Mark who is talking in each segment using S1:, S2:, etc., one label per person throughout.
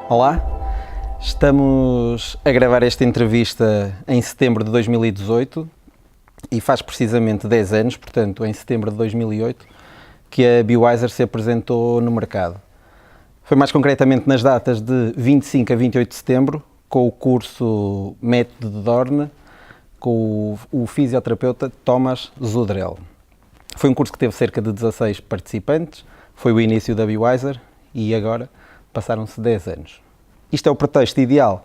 S1: Olá, estamos a gravar esta entrevista em setembro de 2018 e faz precisamente 10 anos, portanto em setembro de 2008, que a Bewiser se apresentou no mercado. Foi mais concretamente nas datas de 25 a 28 de setembro, com o curso Método de Dorn, com o fisioterapeuta Thomas Zudrell. Foi um curso que teve cerca de 16 participantes, foi o início da Bewiser e agora passaram-se 10 anos. Isto é o pretexto ideal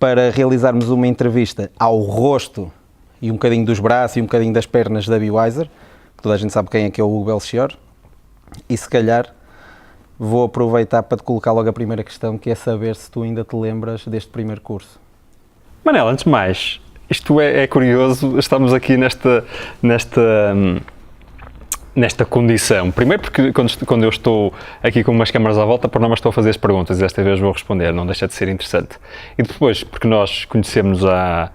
S1: para realizarmos uma entrevista ao rosto e um bocadinho dos braços e um bocadinho das pernas da Bewiser, que toda a gente sabe quem é que é o Hugo Belchior, e se calhar vou aproveitar para te colocar logo a primeira questão, que é saber se tu ainda te lembras deste primeiro curso.
S2: Manel, antes de mais, isto é curioso, estamos aqui nesta condição. Primeiro porque quando eu estou aqui com umas câmaras à volta, por norma estou a fazer as perguntas e desta vez vou responder, não deixa de ser interessante. E depois, porque nós conhecemos há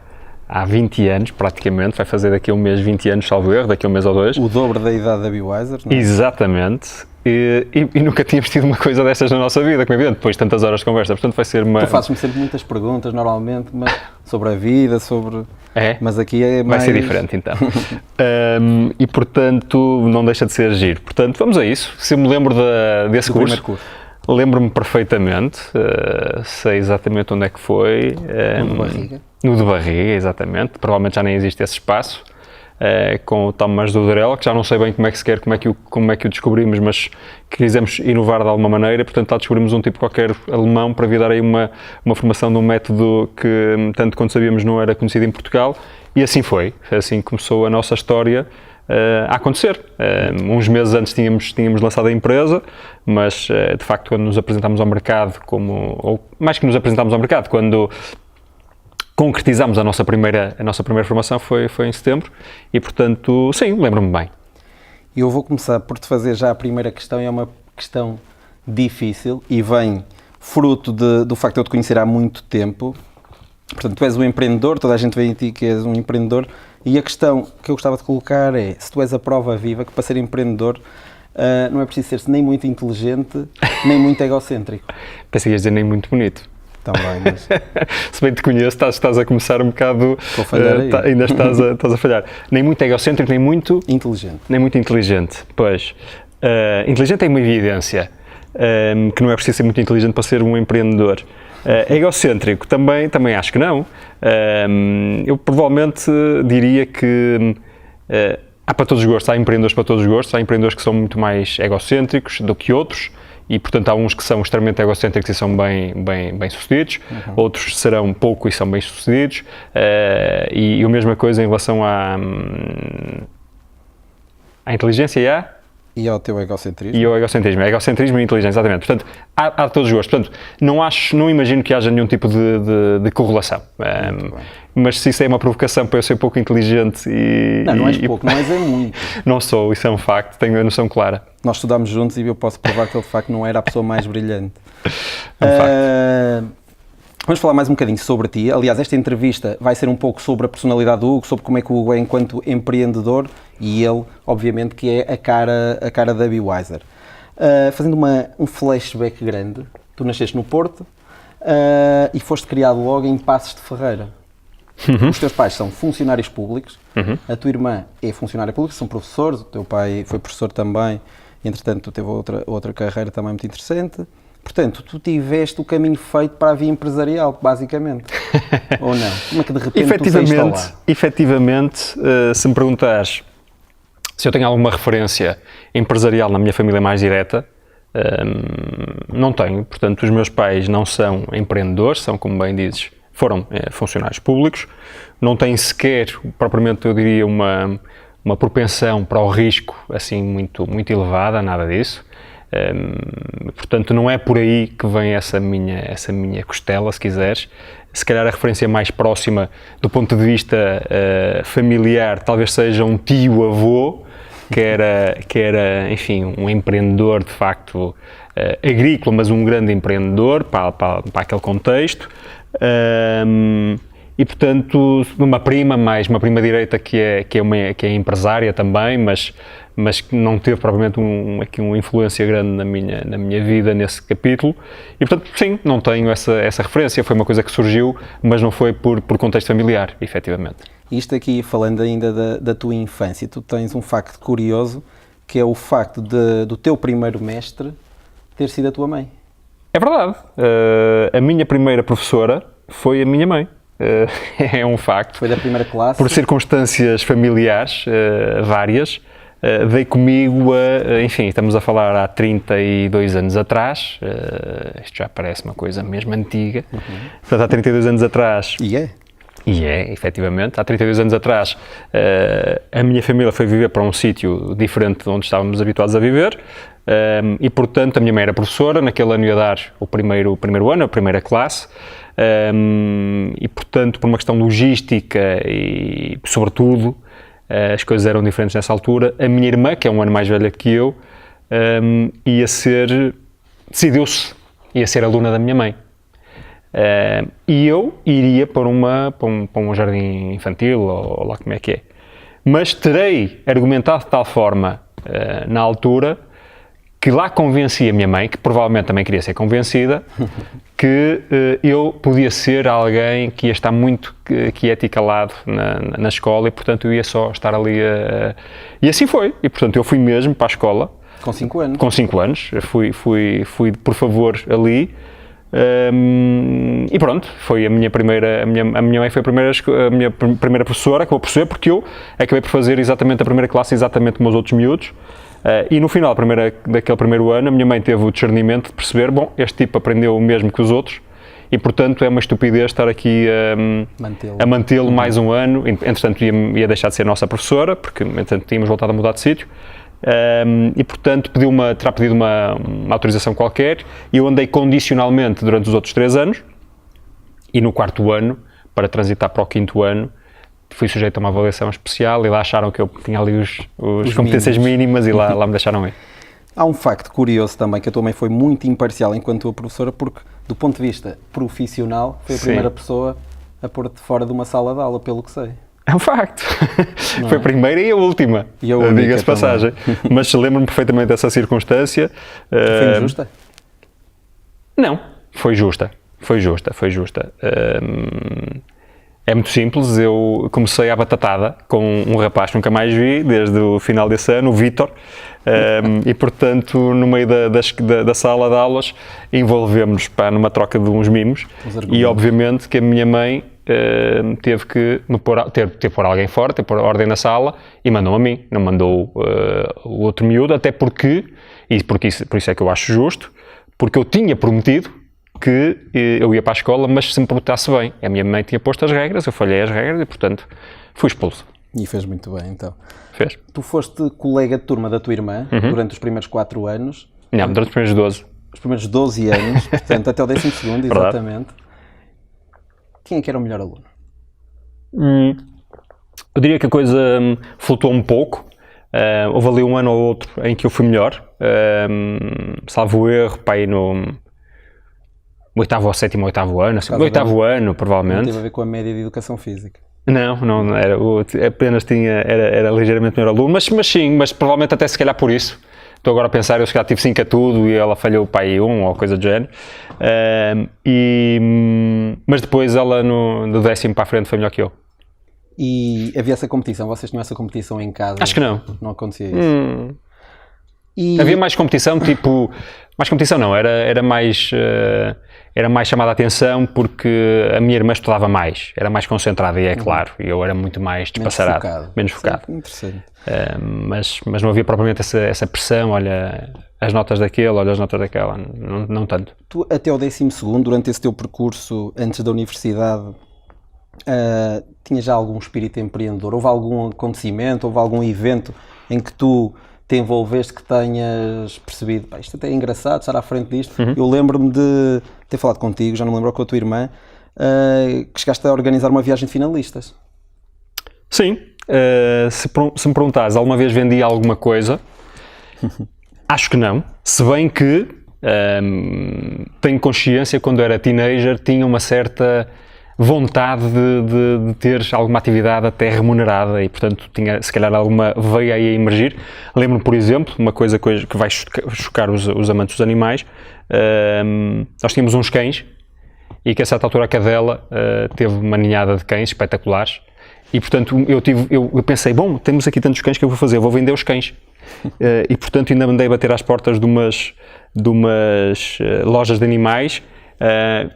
S2: 20 anos, praticamente, vai fazer daqui a um mês 20 anos, salvo erro, daqui a um mês ou dois.
S1: O dobro da idade da Bewiser, não é?
S2: Exatamente. E nunca tínhamos tido uma coisa destas na nossa vida, como é evidente, depois de tantas horas de conversa, portanto vai ser uma...
S1: Tu fazes-me sempre muitas perguntas, normalmente, mas sobre a vida, sobre...
S2: É?
S1: Mas aqui é mais...
S2: Vai ser diferente, então. E, portanto, não deixa de ser giro. Portanto, vamos a isso. Se eu me lembro desse curso, lembro-me perfeitamente, sei exatamente onde é que foi.
S1: No de Barriga.
S2: No de Barriga, exatamente. Provavelmente já nem existe esse espaço. Com o Thomas Zudrell, que já não sei bem como é que o descobrimos, mas que quisemos inovar de alguma maneira, portanto lá descobrimos um tipo qualquer alemão para vir dar aí uma formação de um método que, tanto quanto sabíamos, não era conhecido em Portugal, e assim foi, assim começou a nossa história a acontecer. Uns meses antes tínhamos lançado a empresa, mas de facto quando nos apresentámos ao mercado, ou mais que nos apresentámos ao mercado, quando concretizámos a nossa primeira formação foi em setembro e, portanto, sim, lembro-me bem.
S1: Eu vou começar por te fazer já a primeira questão, e é uma questão difícil e vem fruto do facto de eu te conhecer há muito tempo. Portanto, tu és um empreendedor, toda a gente vê em ti que és um empreendedor, e a questão que eu gostava de colocar é, se tu és a prova viva que para ser empreendedor não é preciso ser nem muito inteligente, nem muito egocêntrico.
S2: Pensei que ias dizer nem muito bonito.
S1: Também, mas...
S2: Se bem te conheço, estás a começar um bocado...
S1: Estou a falhar aí.
S2: Ainda estás a falhar. Nem muito egocêntrico, nem muito...
S1: Inteligente.
S2: Nem muito inteligente, pois. Inteligente é uma evidência, que não é preciso ser muito inteligente para ser um empreendedor. Egocêntrico, também acho que não. Eu provavelmente diria que há para todos os gostos, há empreendedores para todos os gostos, há empreendedores que são muito mais egocêntricos do que outros, e, portanto, há uns que são extremamente egocêntricos e são bem sucedidos, outros serão pouco e são bem sucedidos, e a mesma coisa em relação à inteligência
S1: e ao teu egocentrismo.
S2: E ao egocentrismo. Egocentrismo e inteligência, exatamente. Portanto, há todos os gostos. Portanto, não imagino que haja nenhum tipo de correlação. Mas se isso é uma provocação para eu ser pouco inteligente e...
S1: Não és pouco, não és muito.
S2: Não sou, isso é um facto, tenho a noção clara.
S1: Nós estudámos juntos e eu posso provar que ele de facto não era a pessoa mais brilhante.
S2: É um facto.
S1: Vamos falar mais um bocadinho sobre ti. Aliás, esta entrevista vai ser um pouco sobre a personalidade do Hugo, sobre como é que o Hugo é enquanto empreendedor e ele, obviamente, que é a cara da Bewiser. Fazendo um flashback grande, tu nasceste no Porto e foste criado logo em Passos de Ferreira. Os teus pais são funcionários públicos, a tua irmã é funcionária pública, são professores, o teu pai foi professor também, entretanto tu teve outra carreira também muito interessante. Portanto, tu tiveste o caminho feito para a via empresarial, basicamente, ou não? Como é que de repente tu saíste lá?
S2: Efetivamente, se me perguntares se eu tenho alguma referência empresarial na minha família mais direta, não tenho. Portanto, os meus pais não são empreendedores, são, como bem dizes, foram funcionários públicos, não têm sequer, propriamente eu diria, uma propensão para o risco assim muito elevada, nada disso. Portanto, não é por aí que vem essa minha costela, se quiseres. Se calhar a referência mais próxima do ponto de vista familiar talvez seja um tio-avô, que era, enfim, um empreendedor de facto agrícola, mas um grande empreendedor para aquele contexto. E, portanto, uma prima direita que é empresária também, mas mas que não teve provavelmente uma influência grande na minha vida nesse capítulo, e portanto, sim, não tenho essa referência, foi uma coisa que surgiu, mas não foi por contexto familiar, efetivamente.
S1: Isto aqui, falando ainda da tua infância, tu tens um facto curioso, que é o facto do teu primeiro mestre ter sido a tua mãe.
S2: É verdade. A minha primeira professora foi a minha mãe. É um facto.
S1: Foi da primeira classe?
S2: Por circunstâncias familiares várias, veio comigo enfim, estamos a falar há 32 anos atrás, isto já parece uma coisa mesmo antiga, portanto há 32 anos atrás... E é, efetivamente, há 32 anos atrás a minha família foi viver para um sítio diferente de onde estávamos habituados a viver, e portanto a minha mãe era professora, naquele ano ia dar o primeiro ano, a primeira classe, e portanto por uma questão logística e sobretudo as coisas eram diferentes nessa altura. A minha irmã, que é um ano mais velha que eu, decidiu-se, ia ser aluna da minha mãe. E eu iria para um jardim infantil, ou lá como é que é. Mas terei argumentado de tal forma, na altura, que lá convenci a minha mãe, que provavelmente também queria ser convencida, que eu podia ser alguém que ia estar muito quieto e calado na escola, e portanto eu ia só estar ali E assim foi, e portanto eu fui mesmo para a escola.
S1: Com 5 anos?
S2: Com 5 anos, fui por favor ali. E pronto, foi a minha mãe foi a minha primeira professora, acabou por ser, porque eu acabei por fazer exatamente a primeira classe, exatamente como os outros miúdos, e no final daquele primeiro ano a minha mãe teve o discernimento de perceber, bom, este tipo aprendeu o mesmo que os outros, e portanto é uma estupidez estar aqui a mantê-lo mais um ano. Entretanto ia deixar de ser nossa professora, porque entretanto tínhamos voltado a mudar de sítio. E portanto terá pedido uma autorização qualquer, e eu andei condicionalmente durante os outros 3 anos, e no 4º ano, para transitar para o 5º ano, fui sujeito a uma avaliação especial, e lá acharam que eu tinha ali os competências mínimas, e lá me deixaram ir.
S1: Há um facto curioso também, que a tua mãe foi muito imparcial enquanto tua professora, porque do ponto de vista profissional foi a primeira pessoa a pôr-te fora de uma sala de aula, pelo que sei.
S2: É um facto. Foi a primeira e a última, diga-se passagem. Mas lembro-me perfeitamente dessa circunstância.
S1: Foi injusta?
S2: Não, foi justa. É muito simples, eu comecei à batatada com um rapaz que nunca mais vi, desde o final desse ano, o Vítor, e portanto, no meio da sala de aulas, envolvemos numa troca de uns mimos, e obviamente que a minha mãe teve que pôr alguém fora, teve que pôr ordem na sala, e mandou a mim, não mandou o outro miúdo, até porque, por isso é que eu acho justo, porque eu tinha prometido que eu ia para a escola, mas se me portasse bem. A minha mãe tinha posto as regras, eu falhei as regras e, portanto, fui expulso.
S1: E fez muito bem, então.
S2: Fez.
S1: Tu foste colega de turma da tua irmã durante os primeiros 4 anos.
S2: Não, durante os primeiros 12.
S1: Os primeiros 12 anos, portanto, até o 12º, exatamente. Quem é que era o melhor aluno?
S2: Eu diria que a coisa flutuou um pouco. Houve ali um ano ou outro em que eu fui melhor. Salvo erro, pai, no 8º ou 7º ou 8º ano, assim, no 8º ano, provavelmente.
S1: Não teve a ver com a média de educação física?
S2: Não era, apenas era ligeiramente melhor aluno, mas provavelmente até se calhar por isso. Estou agora a pensar, eu se calhar tive 5 a tudo e ela falhou para aí 1 ou coisa do género. Mas depois ela do 10º para a frente foi melhor que eu.
S1: E havia essa competição? Vocês tinham essa competição em casa?
S2: Acho que não.
S1: Não acontecia isso?
S2: Havia mais competição, mais competição não, era mais chamada a atenção porque a minha irmã estudava mais, era mais concentrada, e é claro, e eu era muito mais despassarado, menos focado.
S1: Sim, interessante.
S2: Mas não havia propriamente essa pressão, olha as notas daquele, olha as notas daquela, não tanto.
S1: Tu até ao 12º, durante esse teu percurso antes da universidade, tinhas já algum espírito empreendedor? Houve algum acontecimento, houve algum evento em que tu te envolveste, que tenhas percebido, isto até é engraçado, estar à frente disto? Eu lembro-me de ter falado contigo, já não lembro, com a tua irmã, que chegaste a organizar uma viagem de finalistas.
S2: Sim, se me perguntares, alguma vez vendi alguma coisa? Acho que não, se bem que tenho consciência, quando era teenager, tinha uma certa vontade de ter alguma atividade até remunerada e, portanto, tinha se calhar alguma veia aí a emergir. Lembro-me, por exemplo, uma coisa que vai chocar os amantes dos animais, nós tínhamos uns cães e que a certa altura a cadela teve uma ninhada de cães espetaculares e, portanto, eu pensei, bom, temos aqui tantos cães que eu vou fazer, eu vou vender os cães. E, portanto, ainda mandei bater às portas de umas lojas de animais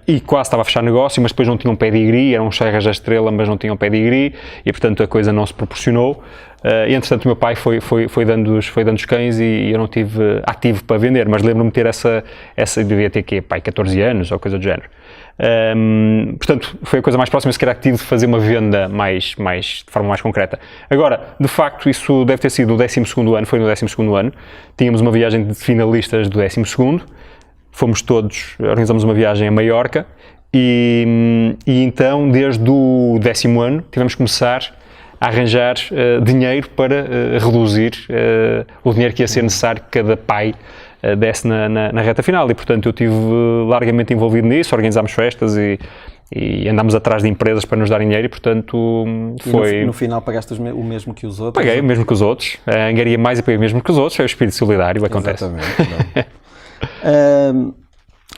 S2: e quase estava a fechar negócio, mas depois não tinham pedigree, eram serras da estrela, mas não tinham pedigree e, portanto, a coisa não se proporcionou. E, entretanto, o meu pai foi dando os cães e eu não tive ativo para vender, mas lembro-me de ter essa devia ter que pai, 14 anos ou coisa do género. Portanto, foi a coisa mais próxima, se calhar, que tive de fazer uma venda de forma mais concreta. Agora, de facto, isso deve ter sido no 12º ano, foi no 12º ano, tínhamos uma viagem de finalistas do 12º, fomos todos, organizamos uma viagem a Maiorca e então, desde o 10º ano, tivemos que começar a arranjar dinheiro para reduzir o dinheiro que ia ser necessário que cada pai desse na reta final e, portanto, eu estive largamente envolvido nisso, organizámos festas e andámos atrás de empresas para nos darem dinheiro e, portanto, foi...
S1: E no final pagaste o mesmo que os outros?
S2: Paguei o mesmo que os outros, angariei mais e paguei o mesmo que os outros, é o espírito solidário, acontece.
S1: Exatamente.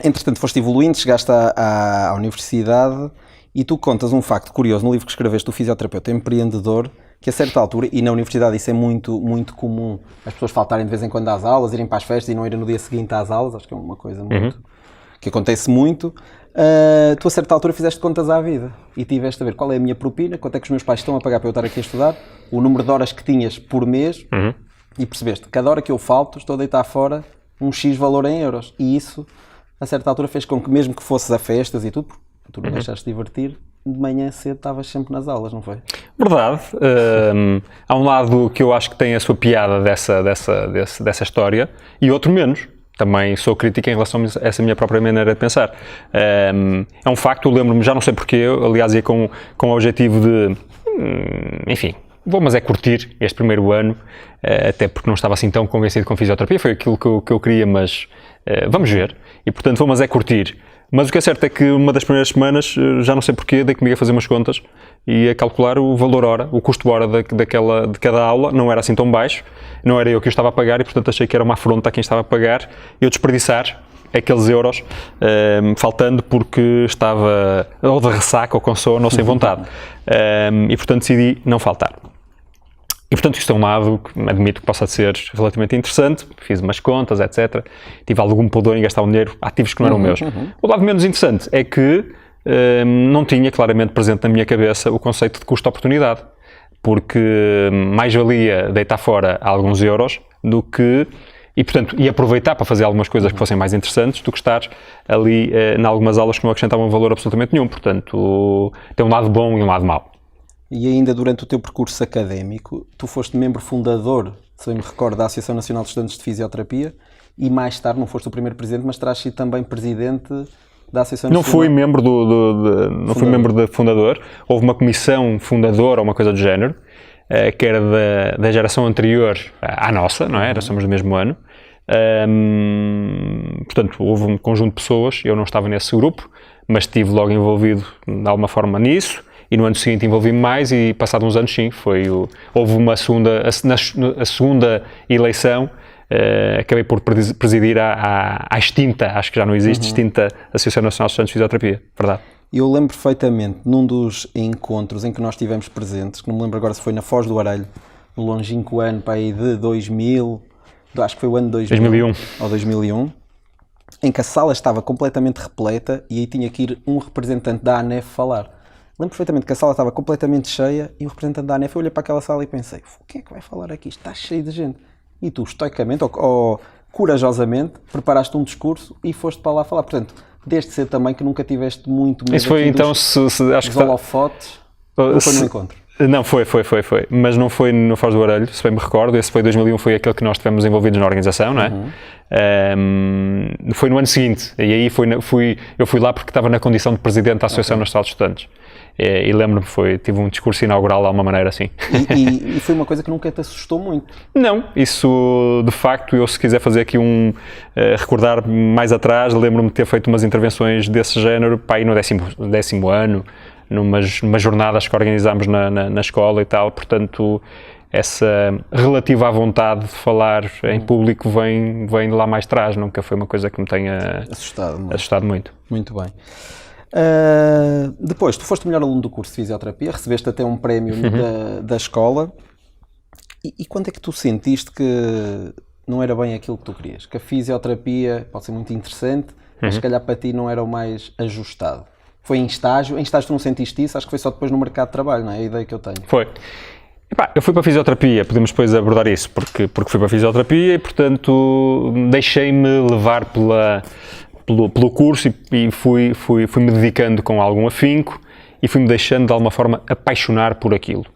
S1: Entretanto, foste evoluindo, chegaste à universidade e tu contas um facto curioso no livro que escreveste do fisioterapeuta empreendedor, que a certa altura, e na universidade isso é muito, muito comum, as pessoas faltarem de vez em quando às aulas, irem para as festas e não irem no dia seguinte às aulas, acho que é uma coisa muito, que acontece muito. Tu a certa altura fizeste contas à vida e tiveste a ver qual é a minha propina, quanto é que os meus pais estão a pagar para eu estar aqui a estudar, o número de horas que tinhas por mês e percebeste, cada hora que eu falto estou a deitar fora um X valor em euros e isso a certa altura fez com que mesmo que fosses a festas e tudo, tu não deixaste de divertir, de manhã cedo estavas sempre nas aulas, não foi?
S2: Verdade. Há um lado que eu acho que tem a sua piada dessa história e outro menos. Também sou crítico em relação a essa minha própria maneira de pensar. É um facto, eu lembro-me, já não sei porquê, aliás ia com o objetivo de, enfim, mas é curtir este primeiro ano, até porque não estava assim tão convencido com a fisioterapia, foi aquilo que eu queria, mas vamos ver. E portanto, mas é curtir. Mas o que é certo é que uma das primeiras semanas, já não sei porquê, dei comigo a fazer umas contas e a calcular o valor hora, o custo hora de cada aula, não era assim tão baixo, não era eu que eu estava a pagar e portanto achei que era uma afronta a quem estava a pagar, eu desperdiçar aqueles euros, faltando porque estava ou de ressaca ou com sono ou sem vontade. E portanto decidi não faltar. E, portanto, isto é um lado que admito que possa ser relativamente interessante, fiz umas contas, etc. Tive algum pudor em gastar um dinheiro ativos que não eram meus. O lado menos interessante é que não tinha claramente presente na minha cabeça o conceito de custo-oportunidade, porque mais valia deitar fora alguns euros do que, e portanto, e aproveitar para fazer algumas coisas que fossem mais interessantes do que estar ali em algumas aulas que não acrescentavam valor absolutamente nenhum. Portanto, tem um lado bom e um lado mau.
S1: E ainda durante o teu percurso académico, tu foste membro fundador, se bem me recordo, da Associação Nacional de Estudantes de Fisioterapia e mais tarde, não foste o primeiro presidente, mas terás sido também presidente da Associação Nacional...
S2: Não fui membro não fui membro da fundador, houve uma comissão fundadora ou uma coisa do género, que era da geração anterior à nossa, não é? Somos do mesmo ano. Portanto, houve um conjunto de pessoas, eu não estava nesse grupo, mas estive logo envolvido de alguma forma nisso. E no ano seguinte envolvi-me mais e passados uns anos sim, houve uma a segunda eleição, acabei por presidir à extinta, acho que já não existe, extinta Associação Nacional de Estudantes de Fisioterapia, verdade.
S1: Eu lembro perfeitamente, num dos encontros em que nós estivemos presentes, que não me lembro agora se foi na Foz do Arelho, no longínquo ano para aí de 2000, acho que foi o ano 2001 ou 2001, em que a sala estava completamente repleta e aí tinha que ir um representante da ANEF falar. Lembro perfeitamente que a sala estava completamente cheia e o representante da ANEF, eu olhei para aquela sala e pensei, quem é que vai falar aqui? Está cheio de gente. E tu, estoicamente ou corajosamente, preparaste um discurso e foste para lá falar. Portanto, desde cedo também que nunca tiveste muito medo
S2: isso foi então,
S1: acho que holofotes, ou foi no encontro?
S2: Não, foi, mas não foi no Foz do Arelho, se bem me recordo, esse foi 2001, foi aquele que nós tivemos envolvidos na organização, não é? Foi no ano seguinte, e aí eu fui lá porque estava na condição de presidente da Associação Nacional de Estudantes. E lembro-me, tive um discurso inaugural de alguma maneira assim.
S1: E foi uma coisa que nunca te assustou muito?
S2: Não, isso de facto, eu se quiser fazer aqui recordar mais atrás, lembro-me de ter feito umas intervenções desse género, para aí no décimo ano, numas jornadas que organizámos na escola e tal, portanto essa relativa à vontade de falar em público vem de lá mais atrás, nunca foi uma coisa que me tenha assustado muito.
S1: Muito bem. Depois, tu foste o melhor aluno do curso de Fisioterapia, recebeste até um prémio da escola. E quando é que tu sentiste que não era bem aquilo que tu querias? Que a fisioterapia pode ser muito interessante, mas se calhar para ti não era o mais ajustado. Foi em estágio? Em estágio tu não sentiste isso? Acho que foi só depois no mercado de trabalho, não é? A ideia que eu tenho.
S2: Foi. Eu fui para a fisioterapia, podemos depois abordar isso, porque fui para a fisioterapia e, portanto, deixei-me levar pelo curso e fui-me dedicando com algum afinco e fui-me deixando, de alguma forma, apaixonar por aquilo.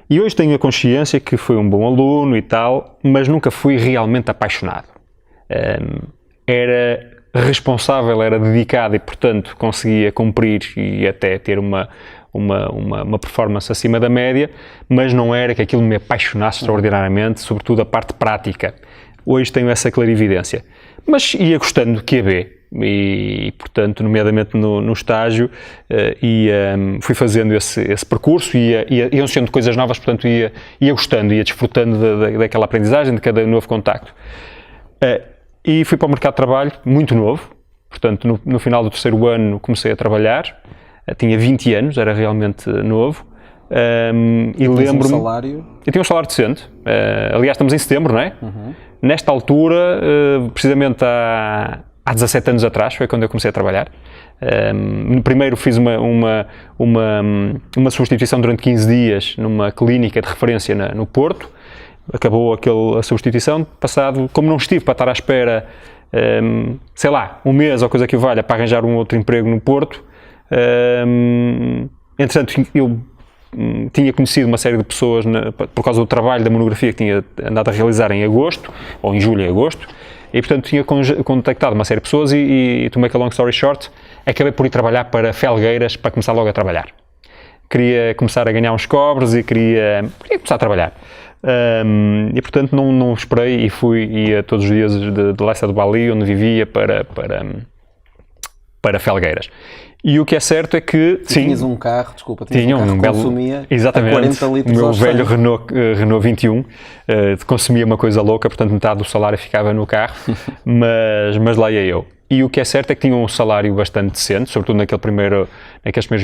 S2: E hoje tenho a consciência que fui um bom aluno e tal, mas nunca fui realmente apaixonado. Era responsável, era dedicado e, portanto, conseguia cumprir e até ter uma performance acima da média, mas não era que aquilo me apaixonasse extraordinariamente, sobretudo a parte prática. Hoje tenho essa clarividência. Mas ia gostando do QAB. E, portanto, nomeadamente no estágio, fui fazendo esse percurso e iam sendo coisas novas, portanto, ia gostando, ia desfrutando daquela aprendizagem, de cada novo contacto. E fui para o mercado de trabalho muito novo, portanto, no final do terceiro ano comecei a trabalhar, tinha 20 anos, era realmente novo. E lembro-me...
S1: um salário?
S2: Eu tinha um salário decente, aliás, estamos em setembro, não é? Nesta altura, precisamente há 17 anos atrás, foi quando eu comecei a trabalhar. Primeiro fiz uma substituição durante 15 dias numa clínica de referência no Porto. Acabou a substituição, passado, como não estive para estar à espera, sei lá, um mês ou coisa que o valha, para arranjar um outro emprego no Porto. Entretanto, eu tinha conhecido uma série de pessoas por causa do trabalho da monografia que tinha andado a realizar em agosto, ou em julho e agosto, e portanto tinha contactado uma série de pessoas e to make a long story short, acabei por ir trabalhar para Felgueiras para começar logo a trabalhar. Queria começar a ganhar uns cobres e queria começar a trabalhar. E portanto não esperei e ia todos os dias de Leça do Bali, onde vivia, para Felgueiras. E o que é certo é que...
S1: Tinhas um carro, desculpa, tinha um carro que consumia
S2: exatamente,
S1: 40 litros
S2: o meu
S1: aos
S2: velho Renault 21 consumia uma coisa louca, portanto metade do salário ficava no carro, mas lá ia eu. E o que é certo é que tinha um salário bastante decente, sobretudo naqueles primeiros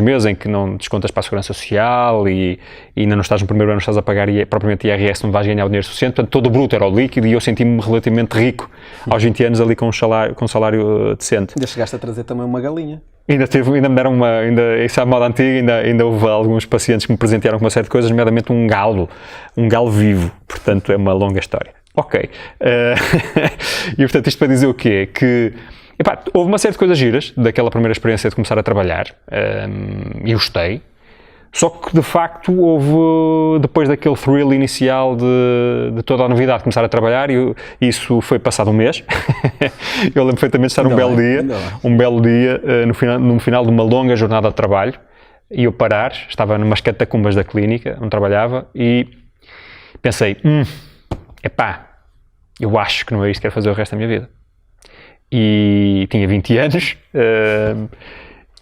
S2: meses em que não descontas para a Segurança Social e ainda não estás no primeiro ano, não estás a pagar propriamente IRS, não vais ganhar o dinheiro suficiente, portanto todo o bruto era o líquido e eu senti-me relativamente rico aos 20 anos ali com um salário decente.
S1: Ainda chegaste a trazer também uma galinha.
S2: Ainda me deram isso é a moda antiga, ainda houve alguns pacientes que me presentearam com uma série de coisas, nomeadamente um galo vivo, portanto é uma longa história. Ok. E portanto isto para dizer o quê? Que houve uma série de coisas giras daquela primeira experiência de começar a trabalhar e gostei, só que de facto houve, depois daquele thrill inicial de toda a novidade de começar a trabalhar, e isso foi passado um mês. Eu lembro perfeitamente de estar um belo dia no final de uma longa jornada de trabalho e eu parar, estava numas catacumbas da clínica onde trabalhava e pensei, eu acho que não é isto que quero fazer o resto da minha vida. E tinha 20 anos,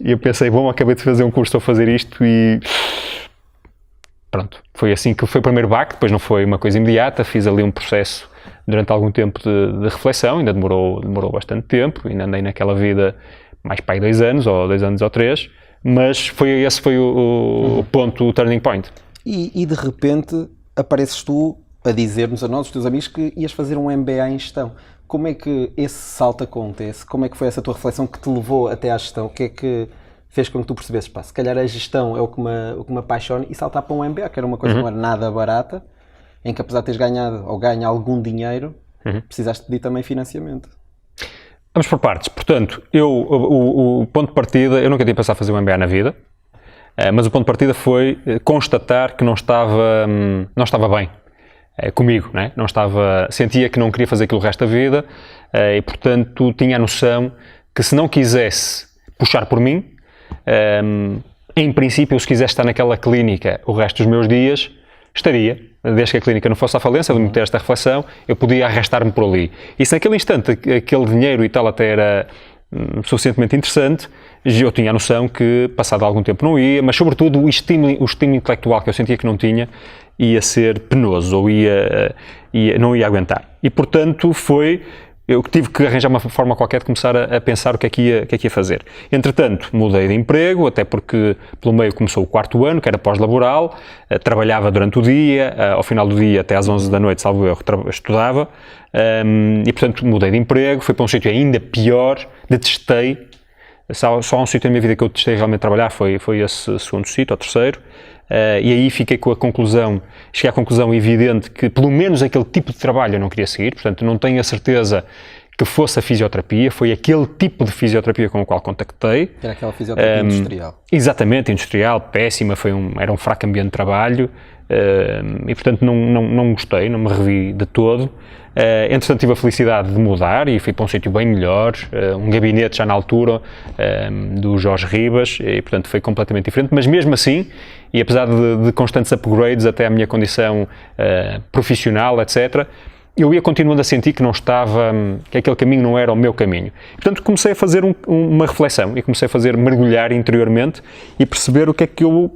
S2: e eu pensei, acabei de fazer um curso, estou a fazer isto e pronto. Foi assim que foi o primeiro baque, depois não foi uma coisa imediata, fiz ali um processo durante algum tempo de reflexão, ainda demorou bastante tempo, ainda andei naquela vida mais para aí 2 anos, ou 2 anos ou 3, mas esse foi o ponto, o turning point.
S1: E de repente apareces tu a dizer-nos a nós, os teus amigos, que ias fazer um MBA em gestão. Como é que esse salto acontece? Como é que foi essa tua reflexão que te levou até à gestão? O que é que fez com que tu percebesses, se calhar a gestão é o que me apaixona, e saltar para um MBA, que era uma coisa que não era nada barata, em que apesar de teres ganhado ou ganha algum dinheiro, precisaste pedir também financiamento.
S2: Vamos por partes. Portanto, o ponto de partida, eu nunca tinha pensado fazer um MBA na vida, mas o ponto de partida foi constatar que não estava bem comigo, não é? Sentia que não queria fazer aquilo o resto da vida e, portanto, tinha a noção que se não quisesse puxar por mim, em princípio, se quisesse estar naquela clínica o resto dos meus dias, estaria, desde que a clínica não fosse à falência, de ter esta reflexão, eu podia arrastar-me por ali. E se naquele instante aquele dinheiro e tal até era suficientemente interessante, eu tinha a noção que passado algum tempo não ia, mas sobretudo o estímulo intelectual que eu sentia que não tinha ia ser penoso, ou não ia aguentar. E portanto eu tive que arranjar uma forma qualquer de começar a pensar o que é que ia fazer. Entretanto, mudei de emprego, até porque pelo meio começou o 4º ano, que era pós-laboral, trabalhava durante o dia, ao final do dia até às 11 da noite, salvo erro, estudava, e portanto mudei de emprego, fui para um sítio ainda pior, detestei, só um sítio na minha vida que eu detestei realmente trabalhar, foi esse segundo sítio, ou terceiro, e aí fiquei com cheguei à conclusão evidente que pelo menos aquele tipo de trabalho eu não queria seguir, portanto não tenho a certeza que fosse a fisioterapia, foi aquele tipo de fisioterapia com o qual contactei.
S1: Era aquela fisioterapia industrial. Exatamente,
S2: industrial, péssima, era um fraco ambiente de trabalho, e portanto não gostei, não me revi de todo. Entretanto tive a felicidade de mudar e fui para um sítio bem melhor, um gabinete já na altura do Jorge Ribas, e portanto foi completamente diferente, mas mesmo assim, e apesar de constantes upgrades até à minha condição profissional, etc., eu ia continuando a sentir que que aquele caminho não era o meu caminho. Portanto comecei a fazer uma reflexão e comecei a mergulhar interiormente e perceber porque é que eu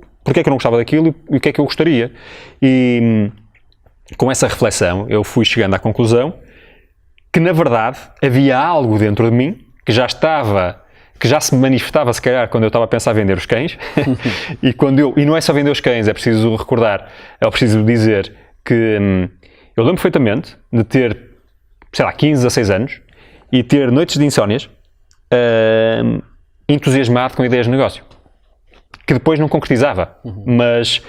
S2: não gostava daquilo e o que é que eu gostaria. E com essa reflexão eu fui chegando à conclusão que na verdade havia algo dentro de mim que já se manifestava se calhar quando eu estava a pensar em vender os cães e não é só vender os cães, é preciso recordar, é preciso dizer que eu lembro perfeitamente de ter, sei lá, 15, 16 anos e ter noites de insónias entusiasmado com ideias de negócio que depois não concretizava, mas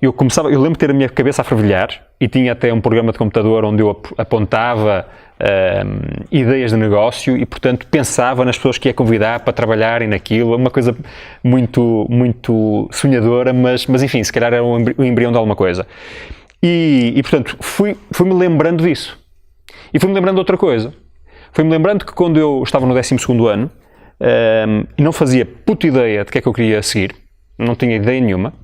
S2: eu lembro de ter a minha cabeça a fervilhar e tinha até um programa de computador onde eu apontava ideias de negócio e, portanto, pensava nas pessoas que ia convidar para trabalharem naquilo, uma coisa muito, muito sonhadora, mas enfim, se calhar era o embrião de alguma coisa. E portanto, fui-me lembrando disso. E fui-me lembrando de outra coisa. Fui-me lembrando que quando eu estava no 12º ano e não fazia puta ideia de que é que eu queria seguir, não tinha ideia nenhuma,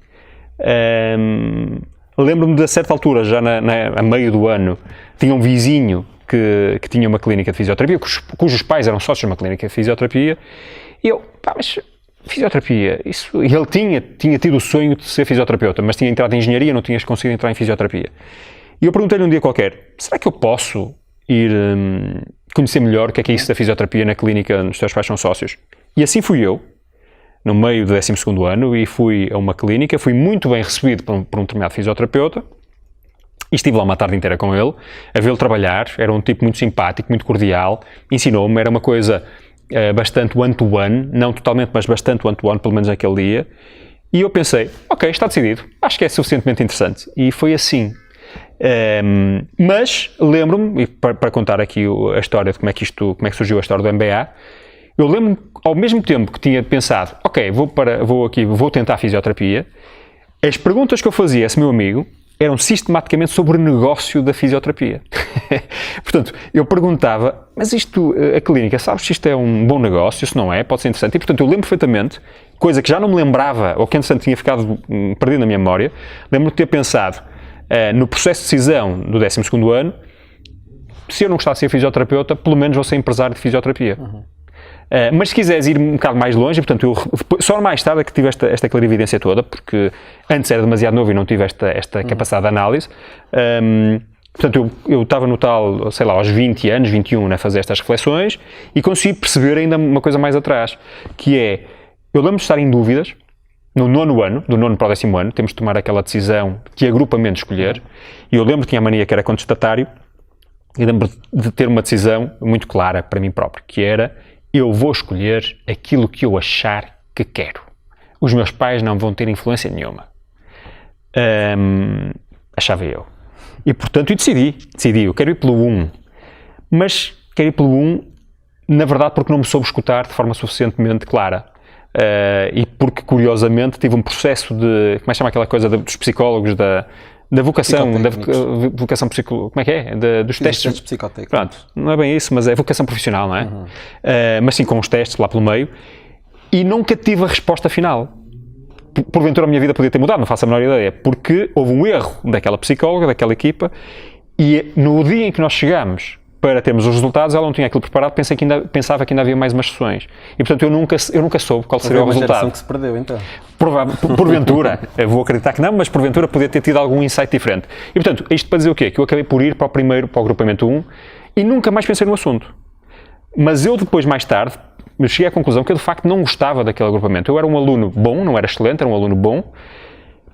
S2: lembro-me de a certa altura, já a meio do ano, tinha um vizinho que tinha uma clínica de fisioterapia, cujos pais eram sócios de uma clínica de fisioterapia, e eu, mas fisioterapia, isso... E ele tinha tido o sonho de ser fisioterapeuta, mas tinha entrado em engenharia, não tinha conseguido entrar em fisioterapia. E eu perguntei-lhe um dia qualquer, será que eu posso ir conhecer melhor o que é isso da fisioterapia na clínica onde os teus pais são sócios? E assim fui eu, no meio do 12º ano, e fui a uma clínica, fui muito bem recebido por um determinado fisioterapeuta, e estive lá uma tarde inteira com ele, a vê-lo trabalhar, era um tipo muito simpático, muito cordial, ensinou-me, era uma coisa bastante one-to-one, não totalmente, mas bastante one-to-one, pelo menos naquele dia, e eu pensei, ok, está decidido, acho que é suficientemente interessante, e foi assim. Mas lembro-me, e para contar aqui a história de como é que surgiu a história do MBA, eu lembro-me, ao mesmo tempo que tinha pensado, ok, vou tentar a fisioterapia, as perguntas que eu fazia a esse meu amigo eram sistematicamente sobre o negócio da fisioterapia. Portanto, eu perguntava, mas a clínica, sabes se isto é um bom negócio, se não é, pode ser interessante. E, portanto, eu lembro perfeitamente, coisa que já não me lembrava, ou que, entretanto, tinha ficado perdido na minha memória, lembro-me de ter pensado no processo de decisão do 12º ano, se eu não gostasse de ser fisioterapeuta, pelo menos vou ser empresário de fisioterapia. Mas se quiseres ir um bocado mais longe, portanto, só mais tarde é que tive esta clarividência toda, porque antes era demasiado novo e não tive esta capacidade de análise. Portanto, eu estava no tal, sei lá, aos 20 anos, 21, a fazer estas reflexões e consegui perceber ainda uma coisa mais atrás, que é, eu lembro de estar em dúvidas, no 9º ano, do 9º para o 10º ano, temos de tomar aquela decisão de que agrupamento escolher, e eu lembro que tinha a mania que era contestatário, e lembro de ter uma decisão muito clara para mim próprio, que era, eu vou escolher aquilo que eu achar que quero. Os meus pais não vão ter influência nenhuma. Achava eu. E, portanto, decidi, eu quero ir pelo 1. Mas quero ir pelo 1, na verdade, porque não me soube escutar de forma suficientemente clara. E porque, curiosamente, tive um processo de... Como é que chama aquela coisa dos psicólogos, da vocação, como é que é? Dos testes
S1: psicotécnicos.
S2: Pronto, não é bem isso, mas é vocação profissional, não é? Mas sim, com os testes lá pelo meio, e nunca tive a resposta final. Porventura a minha vida podia ter mudado, não faço a menor ideia, porque houve um erro daquela psicóloga, daquela equipa, e no dia em que nós chegamos para termos os resultados, ela não tinha aquilo preparado, pensava que ainda havia mais umas sessões. E, portanto, eu nunca soube qual seria o resultado.
S1: Geração que se perdeu, então.
S2: Porventura, eu vou acreditar que não, mas porventura podia ter tido algum insight diferente. E, portanto, isto para dizer o quê? Que eu acabei por ir para o agrupamento 1 e nunca mais pensei no assunto. Mas eu depois, mais tarde, cheguei à conclusão que eu, de facto, não gostava daquele agrupamento. Eu era um aluno bom, não era excelente, era um aluno bom,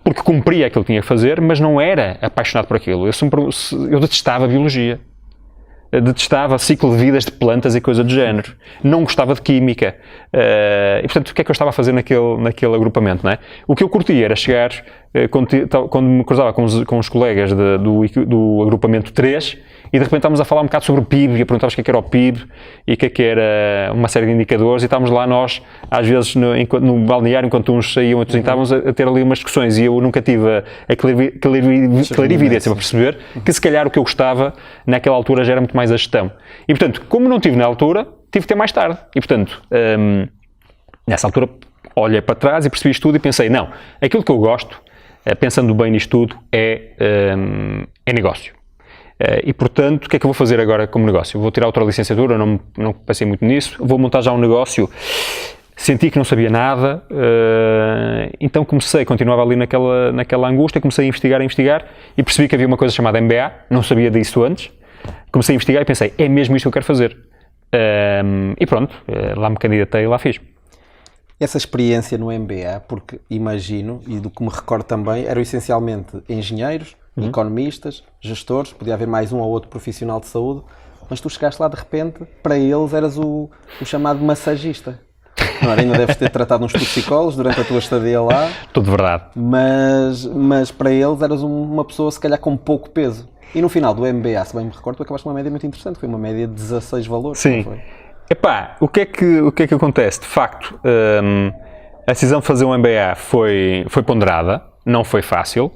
S2: porque cumpria aquilo que tinha que fazer, mas não era apaixonado por aquilo. Eu detestava biologia. Detestava ciclo de vidas de plantas e coisa do género. Não gostava de química. E, portanto, o que é que eu estava a fazer naquele agrupamento, não é? O que eu curtia era chegar, quando me cruzava com os colegas do agrupamento 3, e de repente estávamos a falar um bocado sobre o PIB, e a perguntar-vos o que era o PIB, e o que era uma série de indicadores, e estávamos lá nós, às vezes, no balneário, enquanto uns saíam e outros estávamos a ter ali umas discussões, e eu nunca tive a clarividência para perceber que, se calhar, o que eu gostava, naquela altura, já era muito mais a gestão. E, portanto, como não tive na altura, tive que ter mais tarde. E, portanto, nessa altura, olhei para trás e percebi isto tudo e pensei, não, aquilo que eu gosto, pensando bem nisto tudo, é negócio. E, portanto, o que é que eu vou fazer agora como negócio? Vou tirar outra licenciatura, não pensei muito nisso, vou montar já um negócio. Senti que não sabia nada, então continuava ali naquela angústia, comecei a investigar e percebi que havia uma coisa chamada MBA, não sabia disso antes, comecei a investigar e pensei, é mesmo isto que eu quero fazer. E pronto, lá me candidatei e lá fiz.
S1: Essa experiência no MBA, porque imagino, e do que me recordo também, eram essencialmente engenheiros, economistas, gestores, podia haver mais um ou outro profissional de saúde, mas tu chegaste lá de repente, para eles eras o chamado massagista. Não era? Ainda deves ter tratado uns psicólogos durante a tua estadia lá.
S2: Tudo verdade.
S1: Mas para eles eras uma pessoa se calhar com pouco peso. E no final do MBA, se bem me recordo, tu acabaste com uma média muito interessante, foi uma média de 16 valores.
S2: Sim.
S1: Não foi?
S2: Epá, o que é que acontece? De facto, a decisão de fazer um MBA foi ponderada, não foi fácil,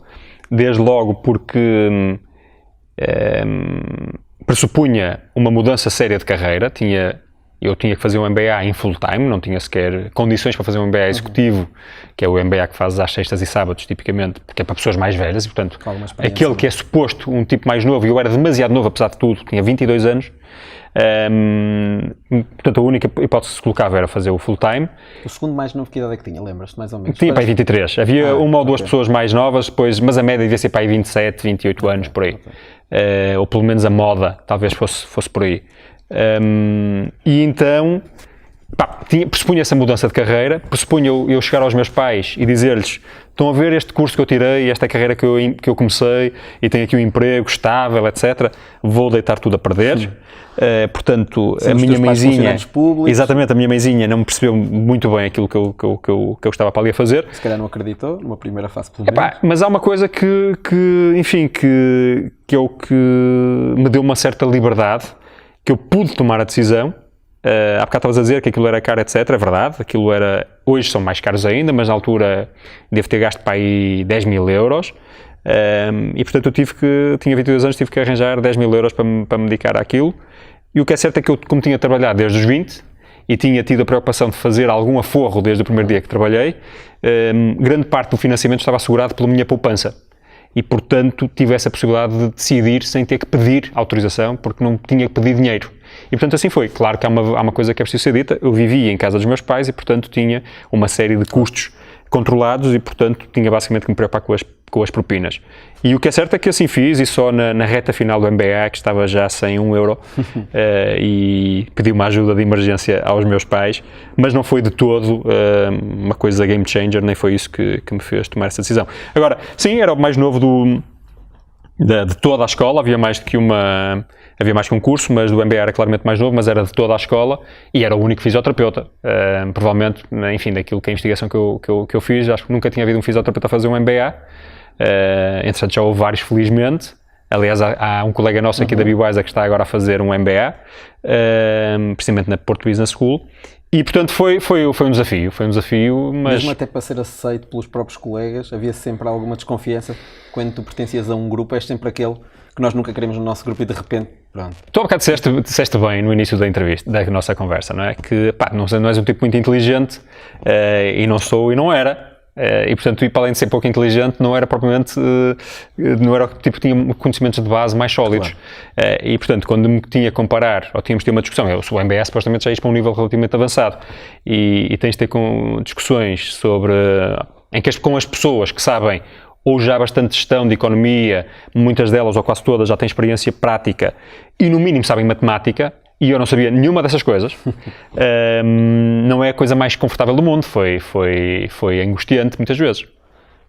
S2: desde logo porque pressupunha uma mudança séria de carreira, eu tinha que fazer um MBA em full time, não tinha sequer condições para fazer um MBA executivo, que é o MBA que fazes às sextas e sábados, tipicamente, porque é para pessoas mais velhas, e portanto, aquele que é suposto um tipo mais novo, e eu era demasiado novo, apesar de tudo, tinha 22 anos, portanto a única hipótese que se colocava era fazer o full time.
S1: O segundo mais novo, que idade é que tinha? Lembras-te mais ou menos?
S2: Tinha para aí 23, havia uma ou duas pessoas mais novas, depois, mas a média devia ser para aí 27, 28 anos, por aí. Ou pelo menos a moda, talvez fosse por aí. E então, pressupunha essa mudança de carreira, pressupunha eu chegar aos meus pais e dizer-lhes, estão a ver este curso que eu tirei, esta carreira que eu comecei, e tenho aqui um emprego estável, etc., vou deitar tudo a perder. Portanto, a minha mãezinha, exatamente, a minha mãezinha não me percebeu muito bem aquilo que eu estava para ali a fazer.
S1: Se calhar não acreditou, numa primeira fase, pelo menos.
S2: Mas há uma coisa que me deu uma certa liberdade, que eu pude tomar a decisão. Há bocado estavas a dizer que aquilo era caro, etc. É verdade, hoje são mais caros ainda, mas na altura devo ter gasto para aí 10 mil euros. E portanto eu tinha 22 anos, tive que arranjar 10 mil euros para me dedicar àquilo. E o que é certo é que eu, como tinha trabalhado desde os 20 e tinha tido a preocupação de fazer algum aforro desde o primeiro dia que trabalhei, grande parte do financiamento estava assegurado pela minha poupança. E, portanto, tive essa possibilidade de decidir sem ter que pedir autorização, porque não tinha que pedir dinheiro. E, portanto, assim foi. Claro que há uma coisa que é preciso ser dita. Eu vivia em casa dos meus pais e, portanto, tinha uma série de custos controlados e, portanto, tinha basicamente que me preocupar com as propinas. E o que é certo é que assim fiz, e só na reta final do MBA, que estava já sem €1, e pedi uma ajuda de emergência aos meus pais, mas não foi de todo uma coisa game changer, nem foi isso que me fez tomar essa decisão. Agora, sim, era o mais novo de toda a escola, havia mais que um curso, mas do MBA era claramente mais novo, mas era de toda a escola e era o único fisioterapeuta. Provavelmente, enfim, daquilo que a investigação que eu fiz, acho que nunca tinha havido um fisioterapeuta a fazer um MBA. Entretanto, já houve vários, felizmente. Aliás, há um colega nosso aqui da BWise que está agora a fazer um MBA, precisamente na Porto Business School. E, portanto, foi um desafio, mas...
S1: Mesmo até para ser aceito pelos próprios colegas, havia sempre alguma desconfiança. Quando tu pertencias a um grupo, és sempre aquele que nós nunca queremos no nosso grupo e de repente, pronto.
S2: Tu há bocado disseste bem no início da entrevista, da nossa conversa, não é? Que, não és um tipo muito inteligente, e não sou e não era. E portanto, e para além de ser pouco inteligente, não era propriamente, não era o tipo, tinha conhecimentos de base mais sólidos. Claro. E portanto, quando me tinha a comparar, ou tínhamos de ter uma discussão, eu sou o MBA, supostamente já isto para um nível relativamente avançado, e tens de ter discussões sobre, em que com as pessoas que sabem ou já bastante gestão de economia, muitas delas ou quase todas já têm experiência prática e no mínimo sabem matemática, e eu não sabia nenhuma dessas coisas, não é a coisa mais confortável do mundo, foi angustiante muitas vezes.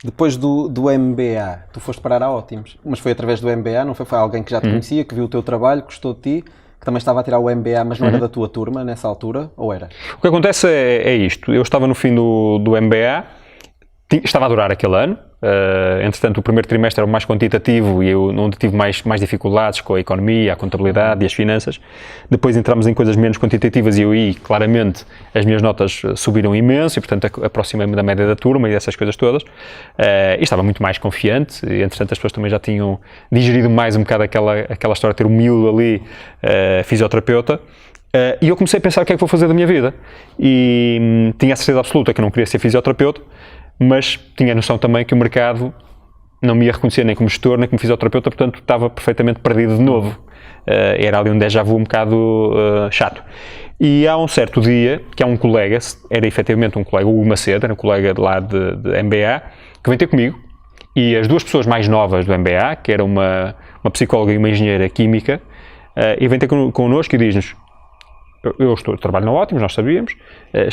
S1: Depois do MBA, tu foste parar a Ótimos, mas foi através do MBA, não foi? Foi alguém que já te conhecia, que viu o teu trabalho, gostou de ti, que também estava a tirar o MBA, mas não era da tua turma nessa altura, ou era?
S2: O que acontece é isto, eu estava no fim do MBA, estava a adorar aquele ano, entretanto o primeiro trimestre era o mais quantitativo e eu onde tive mais dificuldades com a economia, a contabilidade e as finanças. Depois entramos em coisas menos quantitativas e eu aí, claramente, as minhas notas subiram imenso e, portanto, aproximei-me da média da turma e dessas coisas todas. E estava muito mais confiante, e, entretanto as pessoas também já tinham digerido mais um bocado aquela história de ter um miúdo ali, fisioterapeuta. E eu comecei a pensar o que é que vou fazer da minha vida. E tinha a certeza absoluta que eu não queria ser fisioterapeuta, mas tinha a noção também que o mercado não me ia reconhecer nem como gestor, nem como fisioterapeuta, portanto estava perfeitamente perdido de novo. Era ali um déjà vu um bocado chato. E há um certo dia, que há um colega, era efetivamente um colega, o Hugo Macedo, era um colega de lá de MBA, que vem ter comigo, e as duas pessoas mais novas do MBA, que era uma psicóloga e uma engenheira química, e vem ter connosco e diz-nos: eu trabalho na Ótimos, nós sabíamos,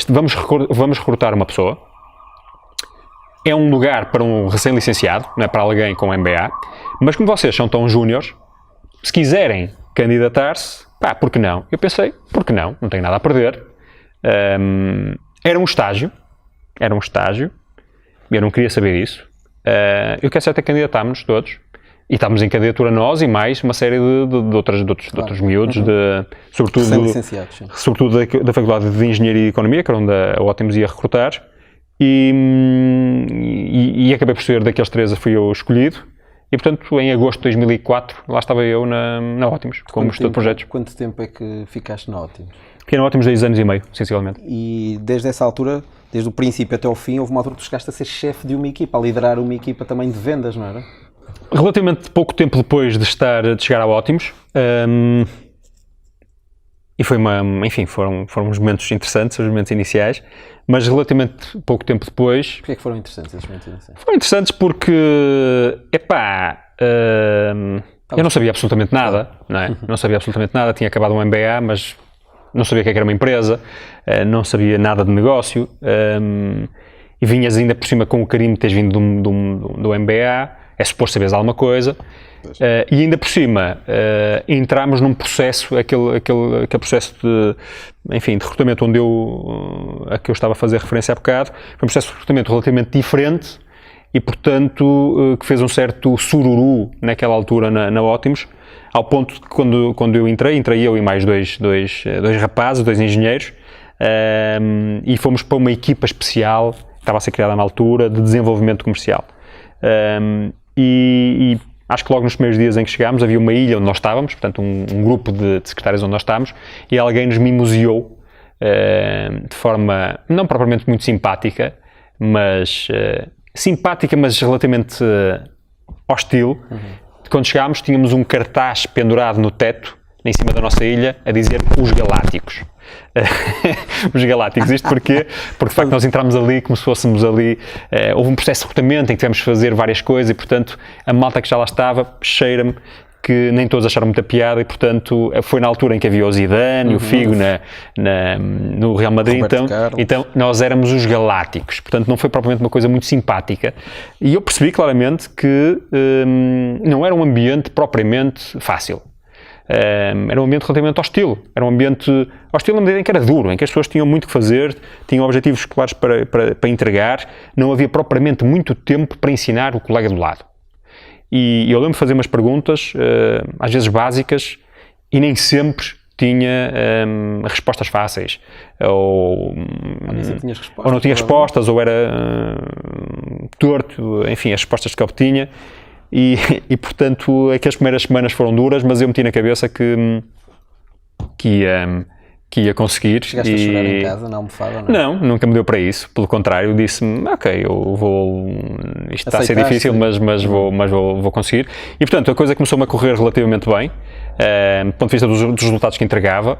S2: vamos recrutar uma pessoa. É um lugar para um recém-licenciado, não é para alguém com MBA, mas como vocês são tão júniores, se quiserem candidatar-se, por que não? Eu pensei, por que não? Não tenho nada a perder. Era um estágio, eu não queria saber disso. Eu quero até candidatámos-nos todos, e estávamos em candidatura nós e mais uma série de outros miúdos, sobretudo da Faculdade de Engenharia e Economia, que era onde a Ótimos ia recrutar. E acabei por ser daqueles três, fui eu escolhido, e portanto em agosto de 2004 lá estava eu na Ótimos, como gestor de projetos.
S1: Quanto tempo é que ficaste na Ótimos?
S2: Fiquei na Ótimos 10 anos e meio, sensivelmente.
S1: E desde essa altura, desde o princípio até ao fim, houve uma altura que tu chegaste a ser chefe de uma equipa, a liderar uma equipa também de vendas, não era?
S2: Relativamente pouco tempo depois de chegar a Ótimos, e foi foram uns momentos interessantes, os momentos iniciais, mas relativamente pouco tempo depois...
S1: Porquê é que foram interessantes esses momentos iniciais?
S2: Foram interessantes porque, eu não sabia absolutamente nada, não é? Não sabia absolutamente nada, tinha acabado um MBA, mas não sabia o que era uma empresa, não sabia nada de negócio, e vinhas ainda por cima com o carinho de teres vindo do MBA, é suposto saberes alguma coisa. E ainda por cima, entramos num processo, aquele processo de recrutamento a que eu estava a fazer referência há bocado, foi um processo de recrutamento relativamente diferente e, portanto, que fez um certo sururu naquela altura na Ótimos, ao ponto de que quando eu entrei eu e mais dois rapazes, dois engenheiros, e fomos para uma equipa especial, que estava a ser criada na altura, de desenvolvimento comercial. E acho que logo nos primeiros dias em que chegámos havia uma ilha onde nós estávamos, portanto um grupo de secretários onde nós estávamos, e alguém nos mimoseou de forma não propriamente muito simpática, mas relativamente hostil. Quando chegámos tínhamos um cartaz pendurado no teto, em cima da nossa ilha, a dizer os Galácticos. Os Galácticos, isto porquê? Porque de facto nós entramos ali como se fôssemos ali, houve um processo de recrutamento em que tivemos que fazer várias coisas e portanto a malta que já lá estava cheira-me que nem todos acharam muita piada e portanto foi na altura em que havia o Zidane e o Figo no Real Madrid, então nós éramos os Galácticos, portanto não foi propriamente uma coisa muito simpática e eu percebi claramente que não era um ambiente propriamente fácil. Era um ambiente relativamente hostil, era um ambiente hostil na medida em que era duro, em que as pessoas tinham muito que fazer, tinham objetivos claros para entregar, não havia propriamente muito tempo para ensinar o colega do lado. E eu lembro de fazer umas perguntas, às vezes básicas, e nem sempre tinha respostas fáceis, ou não tinha respostas, ou era torto, enfim, as respostas que obtinha. E portanto, aquelas primeiras semanas foram duras, mas eu meti na cabeça que que ia conseguir.
S1: Chegaste a chorar em casa, na almofada?
S2: Não, nunca me deu para isso. Pelo contrário, disse-me, ok, eu vou... Isto está a ser difícil, mas vou conseguir. E, portanto, a coisa começou-me a correr relativamente bem, do ponto de vista dos resultados que entregava.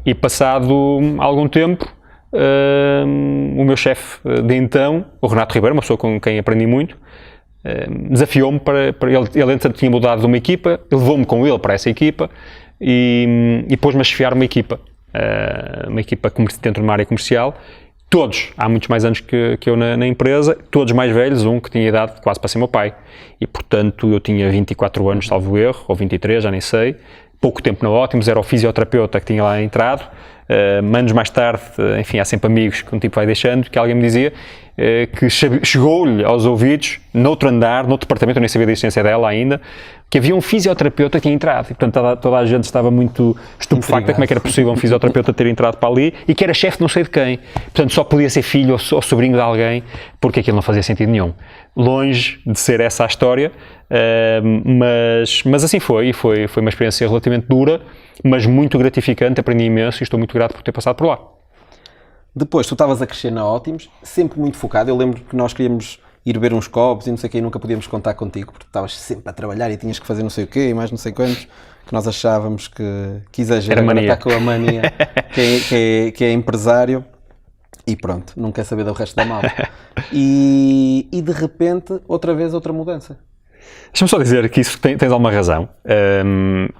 S2: E, passado algum tempo, o meu chefe de então, o Renato Ribeiro, uma pessoa com quem aprendi muito, desafiou-me para ele entretanto tinha mudado de uma equipa, levou-me com ele para essa equipa e pôs-me a chefiar uma equipa dentro de uma área comercial. Todos, há muitos mais anos que eu na empresa, todos mais velhos, um que tinha idade quase para ser meu pai. E, portanto, eu tinha 24 anos, salvo erro, ou 23, já nem sei. Pouco tempo na Ótimos, era o fisioterapeuta que tinha lá entrado. Anos mais tarde, enfim, há sempre amigos que um tipo vai deixando, que alguém me dizia que chegou-lhe aos ouvidos, noutro andar, noutro departamento, eu nem sabia da existência dela ainda, que havia um fisioterapeuta que tinha entrado. E, portanto, toda a gente estava muito estupefacta como é que era possível um fisioterapeuta ter entrado para ali e que era chefe de não sei de quem. Portanto, só podia ser filho ou sobrinho de alguém, porque aquilo não fazia sentido nenhum. Longe de ser essa a história, mas assim foi uma experiência relativamente dura, mas muito gratificante, aprendi imenso e estou muito grato por ter passado por lá.
S1: Depois, tu estavas a crescer na Ótimos, sempre muito focado. Eu lembro que nós queríamos ir beber uns copos e não sei o quê, e nunca podíamos contar contigo, porque estavas sempre a trabalhar e tinhas que fazer não sei o quê, e mais não sei quantos, que nós achávamos que exagero. Agora está com a mania, que é empresário, e pronto, não quer saber do resto da malta. E de repente, outra vez, outra mudança.
S2: Deixa-me só dizer que isso tens alguma razão.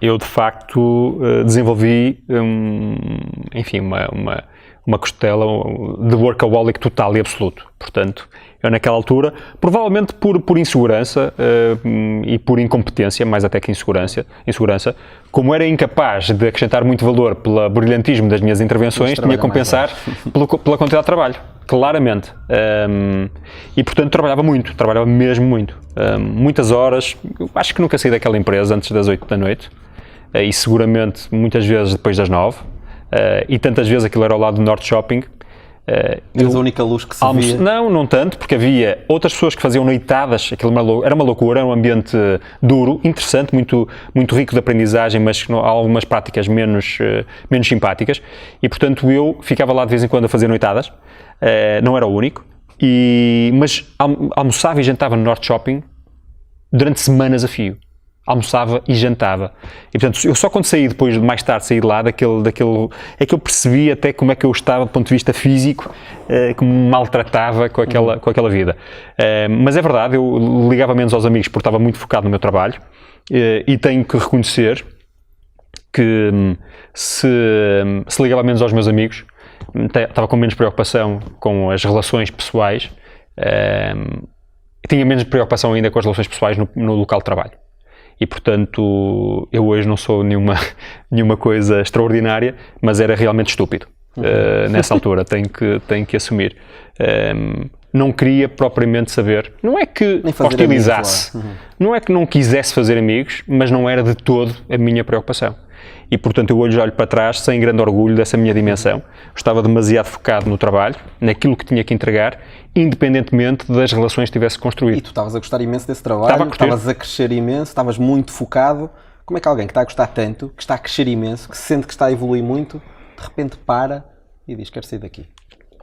S2: Eu, de facto, desenvolvi, enfim, uma costela de workaholic total e absoluto. Portanto, eu naquela altura, provavelmente por insegurança e por incompetência, mais até que insegurança, como era incapaz de acrescentar muito valor pelo brilhantismo das minhas intervenções, tinha que compensar pela quantidade de trabalho, claramente. E, portanto, trabalhava mesmo muito. Muitas horas, acho que nunca saí daquela empresa antes das 8 da noite, e seguramente muitas vezes depois das 9. E tantas vezes aquilo era ao lado do Norte Shopping.
S1: Eras a única luz que se via?
S2: Não tanto, porque havia outras pessoas que faziam noitadas, aquilo era uma loucura, era um ambiente duro, interessante, muito rico de aprendizagem, mas com algumas práticas menos simpáticas, e portanto eu ficava lá de vez em quando a fazer noitadas, não era o único, mas almoçava e jantava no Norte Shopping durante semanas a fio. Almoçava e jantava. E, portanto, eu só quando saí, depois de mais tarde sair de lá, é que eu percebi até como é que eu estava do ponto de vista físico, como me maltratava com aquela vida. Mas é verdade, eu ligava menos aos amigos porque estava muito focado no meu trabalho, e tenho que reconhecer que se ligava menos aos meus amigos, estava com menos preocupação com as relações pessoais, tinha menos preocupação ainda com as relações pessoais no local de trabalho. E, portanto, eu hoje não sou nenhuma coisa extraordinária, mas era realmente estúpido. Nessa altura, tenho que assumir. Não queria propriamente saber, não é que hostilizasse, não é que não quisesse fazer amigos, mas não era de todo a minha preocupação. E, portanto, eu hoje olho para trás sem grande orgulho dessa minha dimensão. Estava demasiado focado no trabalho, naquilo que tinha que entregar, independentemente das relações que tivesse construído.
S1: E tu estavas a gostar imenso desse trabalho, estavas a crescer imenso, estavas muito focado. Como é que alguém que está a gostar tanto, que está a crescer imenso, que se sente que está a evoluir muito, de repente para e diz, quero sair daqui?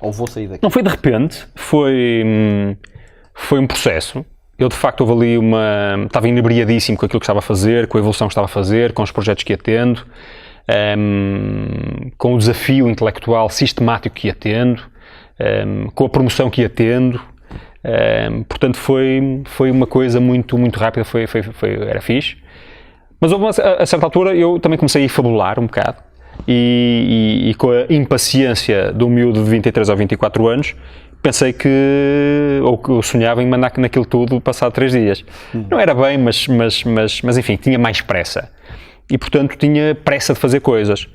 S1: Ou vou sair daqui?
S2: Não foi de repente, foi um processo. Eu, de facto, estava inebriadíssimo com aquilo que estava a fazer, com a evolução que estava a fazer, com os projetos que ia tendo, com o desafio intelectual sistemático que ia tendo, com a promoção que ia tendo. Portanto, foi uma coisa muito rápida, era fixe. Mas a certa altura eu também comecei a fabular um bocado e com a impaciência do miúdo de 23 ou 24 anos, pensei que eu sonhava em mandar naquilo tudo passado 3 dias. Não era bem, mas enfim, tinha mais pressa. E, portanto, tinha pressa de fazer coisas.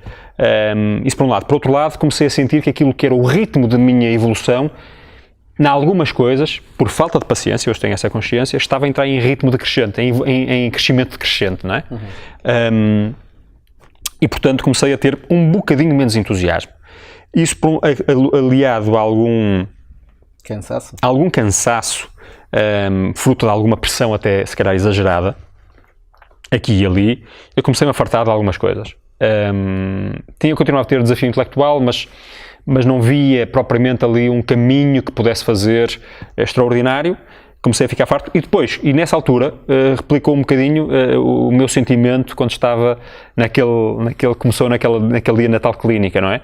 S2: Isso por um lado. Por outro lado, comecei a sentir que aquilo que era o ritmo da minha evolução, em algumas coisas, por falta de paciência, hoje tenho essa consciência, estava a entrar em ritmo decrescente, em crescimento decrescente, não é? E, portanto, comecei a ter um bocadinho menos entusiasmo. Isso aliado a algum cansaço, fruto de alguma pressão até, se calhar, exagerada, aqui e ali, eu comecei-me a fartar de algumas coisas. Continuava a ter desafio intelectual, mas não via propriamente ali um caminho que pudesse fazer extraordinário. Comecei a ficar farto e nessa altura, replicou um bocadinho o meu sentimento quando estava começou naquele dia Natal Clínica, não é?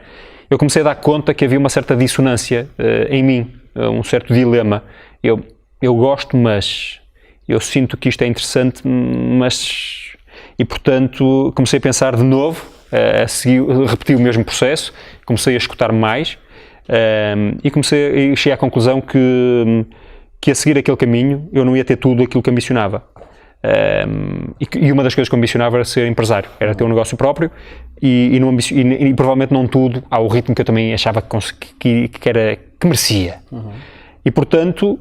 S2: Eu comecei a dar conta que havia uma certa dissonância em mim, um certo dilema. Eu gosto, mas eu sinto que isto é interessante, mas... E, portanto, comecei a pensar de novo, repetir o mesmo processo, comecei a escutar mais e cheguei à conclusão que a seguir aquele caminho eu não ia ter tudo aquilo que ambicionava. E uma das coisas que eu ambicionava era ser empresário, era ter um negócio próprio e provavelmente não tudo ao ritmo que eu também achava que merecia. E, portanto,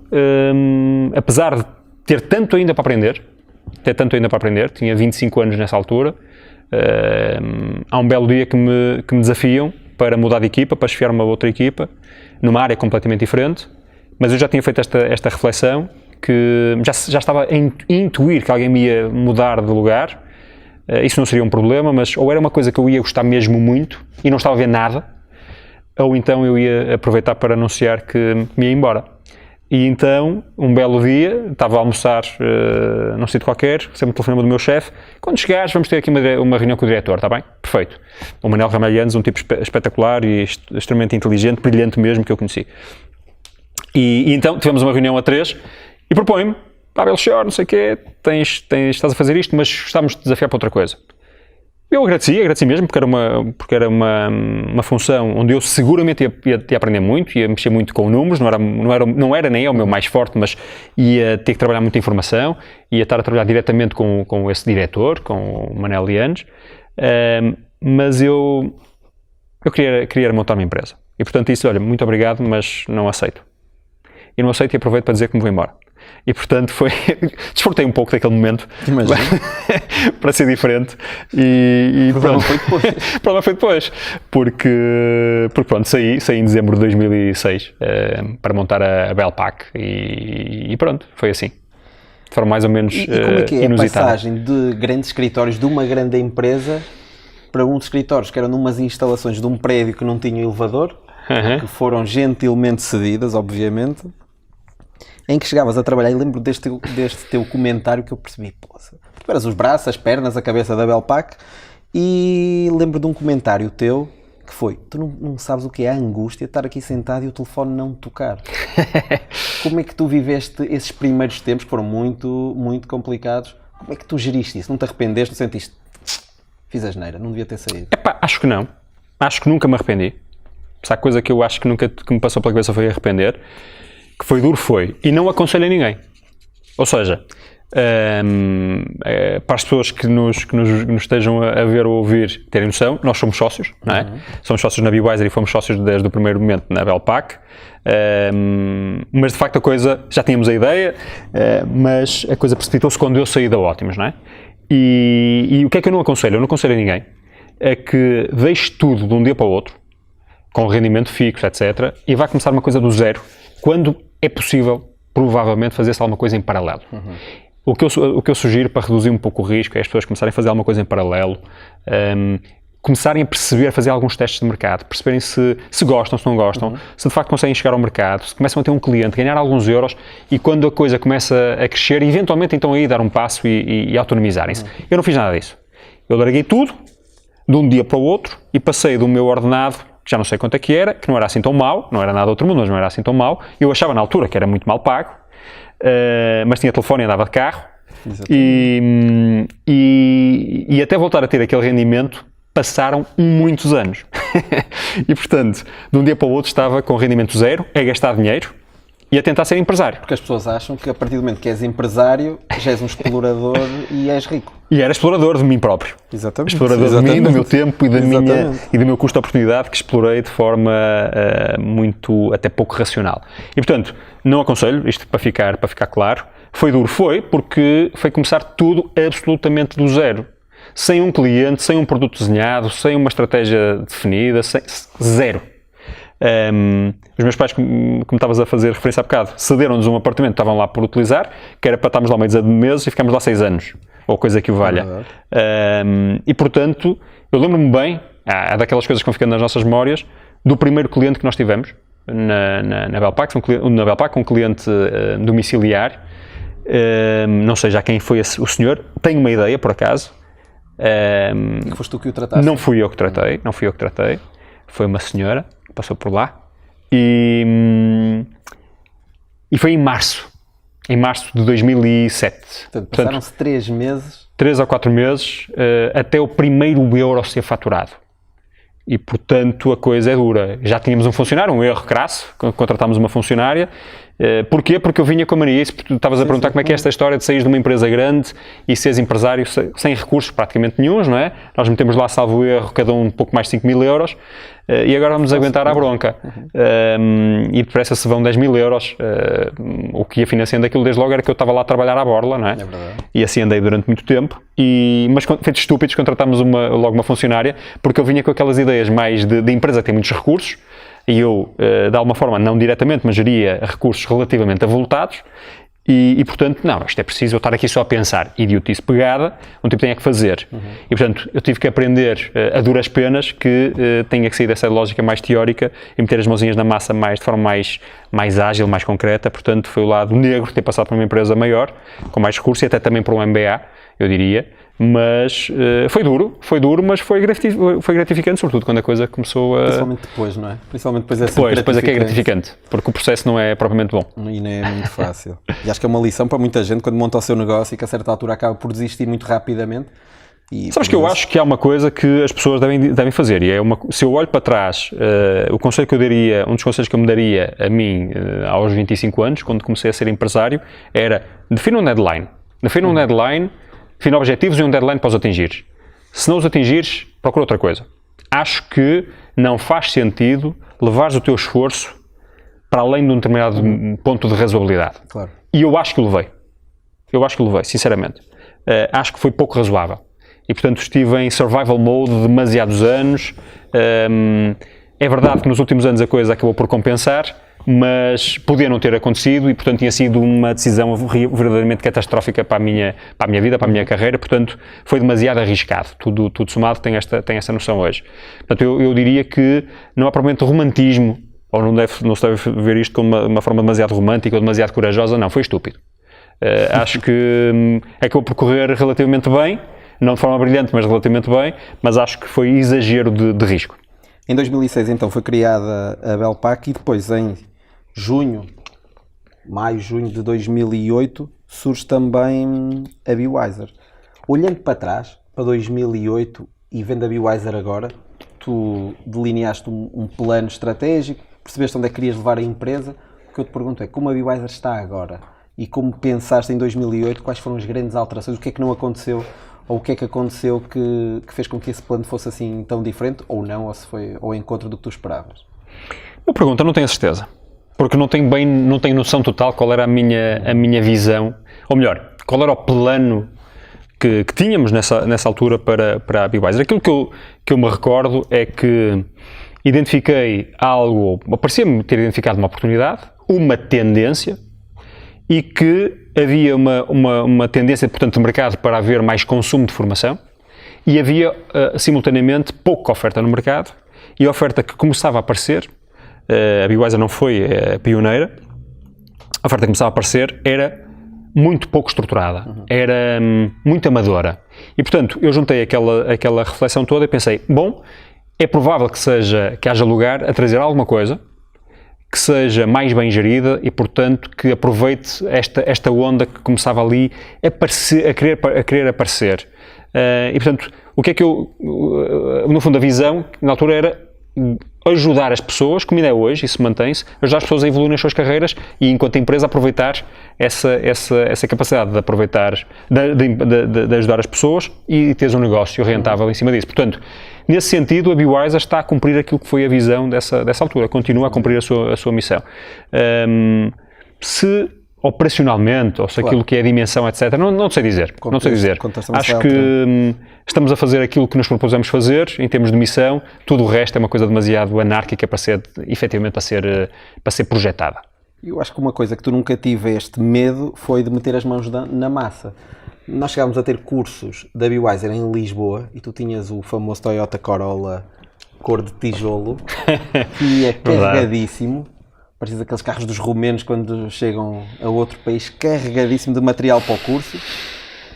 S2: apesar de ter tanto ainda para aprender, tinha 25 anos nessa altura, há um belo dia que me desafiam para mudar de equipa, para esfiar uma outra equipa, numa área completamente diferente, mas eu já tinha feito esta reflexão, que já estava a intuir que alguém me ia mudar de lugar. Isso não seria um problema, mas ou era uma coisa que eu ia gostar mesmo muito e não estava a ver nada, ou então eu ia aproveitar para anunciar que me ia embora. E então, um belo dia, estava a almoçar num sítio qualquer, recebo um telefonema do meu chefe: quando chegares vamos ter aqui uma reunião com o diretor, está bem? Perfeito. O Manuel Ramalhanes, um tipo espetacular e extremamente inteligente, brilhante mesmo, que eu conheci. E então tivemos uma reunião a 3 e propõe-me: Belchior, não sei o quê, estás a fazer isto, mas gostávamos de desafiar para outra coisa. Eu agradeci mesmo, porque era uma função onde eu seguramente ia aprender muito, ia mexer muito com números, não era nem o meu mais forte, mas ia ter que trabalhar muita informação, ia estar a trabalhar diretamente com esse diretor, com o Manel Lianes, mas eu queria montar uma empresa. E portanto disse: olha, muito obrigado, mas não aceito. E não aceito e aproveito para dizer que me vou embora. E portanto desfrutei um pouco daquele momento para ser diferente e
S1: o problema foi depois.
S2: O problema foi depois, porque pronto, saí em dezembro de 2006 para montar a Belpac e pronto, foi assim. De forma mais ou menos inusitada.
S1: E como é que é a passagem de grandes escritórios de uma grande empresa para uns escritórios que eram numas instalações de um prédio que não tinha elevador, que foram gentilmente cedidas, obviamente, em que chegavas a trabalhar? E lembro deste teu comentário que eu percebi: tu eras os braços, as pernas, a cabeça da Belpac, e lembro de um comentário teu que foi: tu não sabes o que é a angústia de estar aqui sentado e o telefone não tocar. Como é que tu viveste esses primeiros tempos que foram muito, muito complicados? Como é que tu geriste isso? Não te arrependeste? Não sentiste: fiz asneira, não devia ter saído?
S2: Acho que não. Acho que nunca me arrependi. Se há coisa que eu acho que nunca me passou pela cabeça foi arrepender. Que foi duro, foi. E não aconselho a ninguém. Ou seja, para as pessoas que nos estejam a ver ou a ouvir terem noção, nós somos sócios, não é? Somos sócios na BeWiser e fomos sócios desde o primeiro momento na Belpac. Mas de facto a coisa, já tínhamos a ideia, mas a coisa precipitou-se quando eu saí da Ótimos, não é? E o que é que eu não aconselho? Eu não aconselho a ninguém é que deixe tudo de um dia para o outro, com rendimento fixo, etc., e vai começar uma coisa do zero, quando é possível, provavelmente, fazer-se alguma coisa em paralelo. O que eu sugiro para reduzir um pouco o risco é as pessoas começarem a fazer alguma coisa em paralelo, começarem a perceber, a fazer alguns testes de mercado, perceberem se gostam, se não gostam, se de facto conseguem chegar ao mercado, se começam a ter um cliente, ganhar alguns euros, e quando a coisa começa a crescer, eventualmente então aí dar um passo e autonomizarem-se. Eu não fiz nada disso. Eu larguei tudo, de um dia para o outro, e passei do meu ordenado, que já não sei quanto é que não era assim tão mau, não era nada outro mundo, mas não era assim tão mau. Eu achava na altura que era muito mal pago, mas tinha telefone e andava de carro. E até voltar a ter aquele rendimento passaram muitos anos. E portanto, de um dia para o outro estava com rendimento zero, a gastar dinheiro e a tentar ser empresário.
S1: Porque as pessoas acham que a partir do momento que és empresário, já és um explorador e és rico.
S2: E era explorador de mim próprio.
S1: Exatamente.
S2: Explorador de mim, do meu tempo e do meu custo de oportunidade, que explorei de forma muito, até pouco racional. E portanto, não aconselho, isto para ficar claro, foi duro, porque foi começar tudo absolutamente do zero. Sem um cliente, sem um produto desenhado, sem uma estratégia definida, zero. Os meus pais, como estavas a fazer referência há bocado, cederam-nos um apartamento, estavam lá por utilizar, que era para estarmos lá meio de meses e ficámos lá 6 anos, ou coisa que o valha. E portanto, Eu lembro-me bem, há daquelas coisas que vão ficando nas nossas memórias, do primeiro cliente que nós tivemos na Belpac, um cliente domiciliário. Não sei já quem foi o senhor, tenho uma ideia por acaso.
S1: Foste tu que o trataste?
S2: Não fui eu que tratei, foi uma senhora que passou por lá e foi em março de 2007.
S1: Portanto, passaram-se 3 meses.
S2: 3 ou 4 meses até o primeiro euro ser faturado. E, portanto, a coisa é dura. Já tínhamos um funcionário, um erro crasso, contratámos uma funcionária. Porquê? Porque eu vinha com a Maria, tu estavas a perguntar como é que é esta história de sair de uma empresa grande e seres empresário sem recursos praticamente nenhuns, não é? Nós metemos lá, salvo erro, cada um pouco mais de 5 mil euros e agora vamos aguentar a bronca. E depressa se vão 10 mil euros, o que ia financiando aquilo desde logo era que eu estava lá a trabalhar à borla, não é? É verdade. E assim andei durante muito tempo, mas feitos estúpidos contratámos logo uma funcionária, porque eu vinha com aquelas ideias mais de empresa que tem muitos recursos, e eu, de alguma forma, não diretamente, mas geria recursos relativamente avultados e portanto, não, isto é preciso eu estar aqui só a pensar, idiotice pegada, um tipo tem que fazer. E, portanto, eu tive que aprender a duras penas que tinha que sair dessa lógica mais teórica e meter as mãozinhas na massa de forma mais ágil, mais concreta. Portanto, foi o lado negro de ter passado por uma empresa maior, com mais recursos e até também por um MBA, eu diria. Mas foi duro, mas foi gratificante, sobretudo quando a coisa começou a...
S1: Principalmente depois, não é? Principalmente
S2: depois é que é gratificante, porque o processo não é propriamente bom.
S1: E não é muito fácil. E acho que é uma lição para muita gente quando monta o seu negócio e que a certa altura acaba por desistir muito rapidamente.
S2: Sabes que eu acho que há uma coisa que as pessoas devem fazer, e se eu olho para trás, o conselho que eu daria, um dos conselhos que eu me daria a mim aos 25 anos, quando comecei a ser empresário, era defina um deadline. Defina objetivos e um deadline para os atingires. Se não os atingires, procura outra coisa. Acho que não faz sentido levares o teu esforço para além de um determinado ponto de razoabilidade. Claro. E eu acho que o levei, sinceramente. Acho que foi pouco razoável. E, portanto, estive em survival mode demasiados anos. É verdade que nos últimos anos a coisa acabou por compensar, mas podia não ter acontecido e, portanto, tinha sido uma decisão verdadeiramente catastrófica para a minha vida, para a minha carreira, portanto, foi demasiado arriscado. Tudo somado tem essa noção hoje. Portanto, eu diria que não há propriamente romantismo, ou não se deve ver isto como uma forma demasiado romântica ou demasiado corajosa, não, foi estúpido. Acho que acabou por correr relativamente bem, não de forma brilhante, mas relativamente bem, mas acho que foi exagero de risco.
S1: Em 2006, então, foi criada a Belpac e depois, em maio-junho de 2008, surge também a Bewiser. Olhando para trás, para 2008, e vendo a Bewiser agora, tu delineaste um plano estratégico, percebeste onde é que querias levar a empresa. O que eu te pergunto é como a Bewiser está agora e como pensaste em 2008, quais foram as grandes alterações, o que é que não aconteceu ou o que é que aconteceu que fez com que esse plano fosse assim tão diferente ou não, ou se foi ao encontro do que tu esperavas?
S2: Uma pergunta, não tenho a certeza. Porque não tenho noção total qual era a minha visão, ou melhor, qual era o plano que tínhamos nessa altura para a Bewiser. Aquilo que eu me recordo é que identifiquei algo, parecia-me ter identificado uma oportunidade, uma tendência, e que havia uma tendência, portanto, de mercado para haver mais consumo de formação, e havia, simultaneamente, pouca oferta no mercado, e a oferta que começava a aparecer, a Bewiser não foi pioneira, a oferta que começava a aparecer era muito pouco estruturada, era muito amadora. E, portanto, eu juntei aquela reflexão toda e pensei, bom, é provável que haja lugar a trazer alguma coisa que seja mais bem gerida e, portanto, que aproveite esta onda que começava ali a querer aparecer. E, portanto, o que é que no fundo, a visão, na altura, era ajudar as pessoas, como ainda é hoje, isso mantém-se, ajudar as pessoas a evoluir nas suas carreiras e, enquanto empresa, aproveitar essa capacidade de aproveitar, de ajudar as pessoas e teres um negócio rentável em cima disso. Portanto, nesse sentido, a Bewiser está a cumprir aquilo que foi a visão dessa altura, continua a cumprir a sua missão. Se operacionalmente, ou se aquilo que é a dimensão, etc., não sei dizer. Acho que estamos a fazer aquilo que nos propusemos fazer, em termos de missão, tudo o resto é uma coisa demasiado anárquica para ser, efetivamente, para ser projetada.
S1: Eu acho que uma coisa que tu nunca tiveste medo foi de meter as mãos na massa. nós chegámos a ter cursos da Budweiser em Lisboa e tu tinhas o famoso Toyota Corolla cor de tijolo, que é carregadíssimo. Parecia aqueles carros dos romenos quando chegam a outro país, carregadíssimo de material para o curso.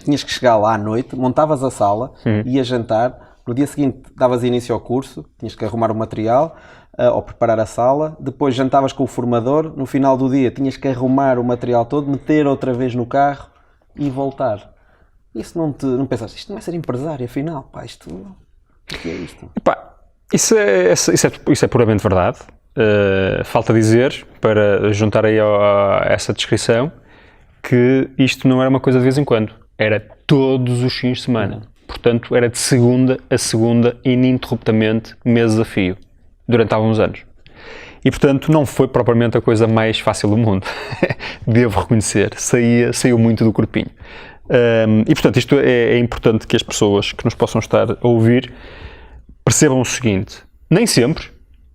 S1: Tinhas que chegar lá à noite, montavas a sala, ias jantar, no dia seguinte davas início ao curso, tinhas que arrumar o material ou preparar a sala, depois jantavas com o formador, no final do dia tinhas que arrumar o material todo, meter outra vez no carro e voltar. Isso não pensaste, isto não vai ser empresário, afinal, pá, isto, o que é isto?
S2: Epá, isso é puramente verdade. Falta dizer, para juntar aí a essa descrição, que isto não era uma coisa de vez em quando, era todos os fins de semana. Portanto, era de segunda a segunda, ininterruptamente, mês a fio, durante alguns anos. E, portanto, não foi propriamente a coisa mais fácil do mundo, devo reconhecer, saiu muito do corpinho. E, portanto, isto é importante que as pessoas que nos possam estar a ouvir percebam o seguinte, nem sempre,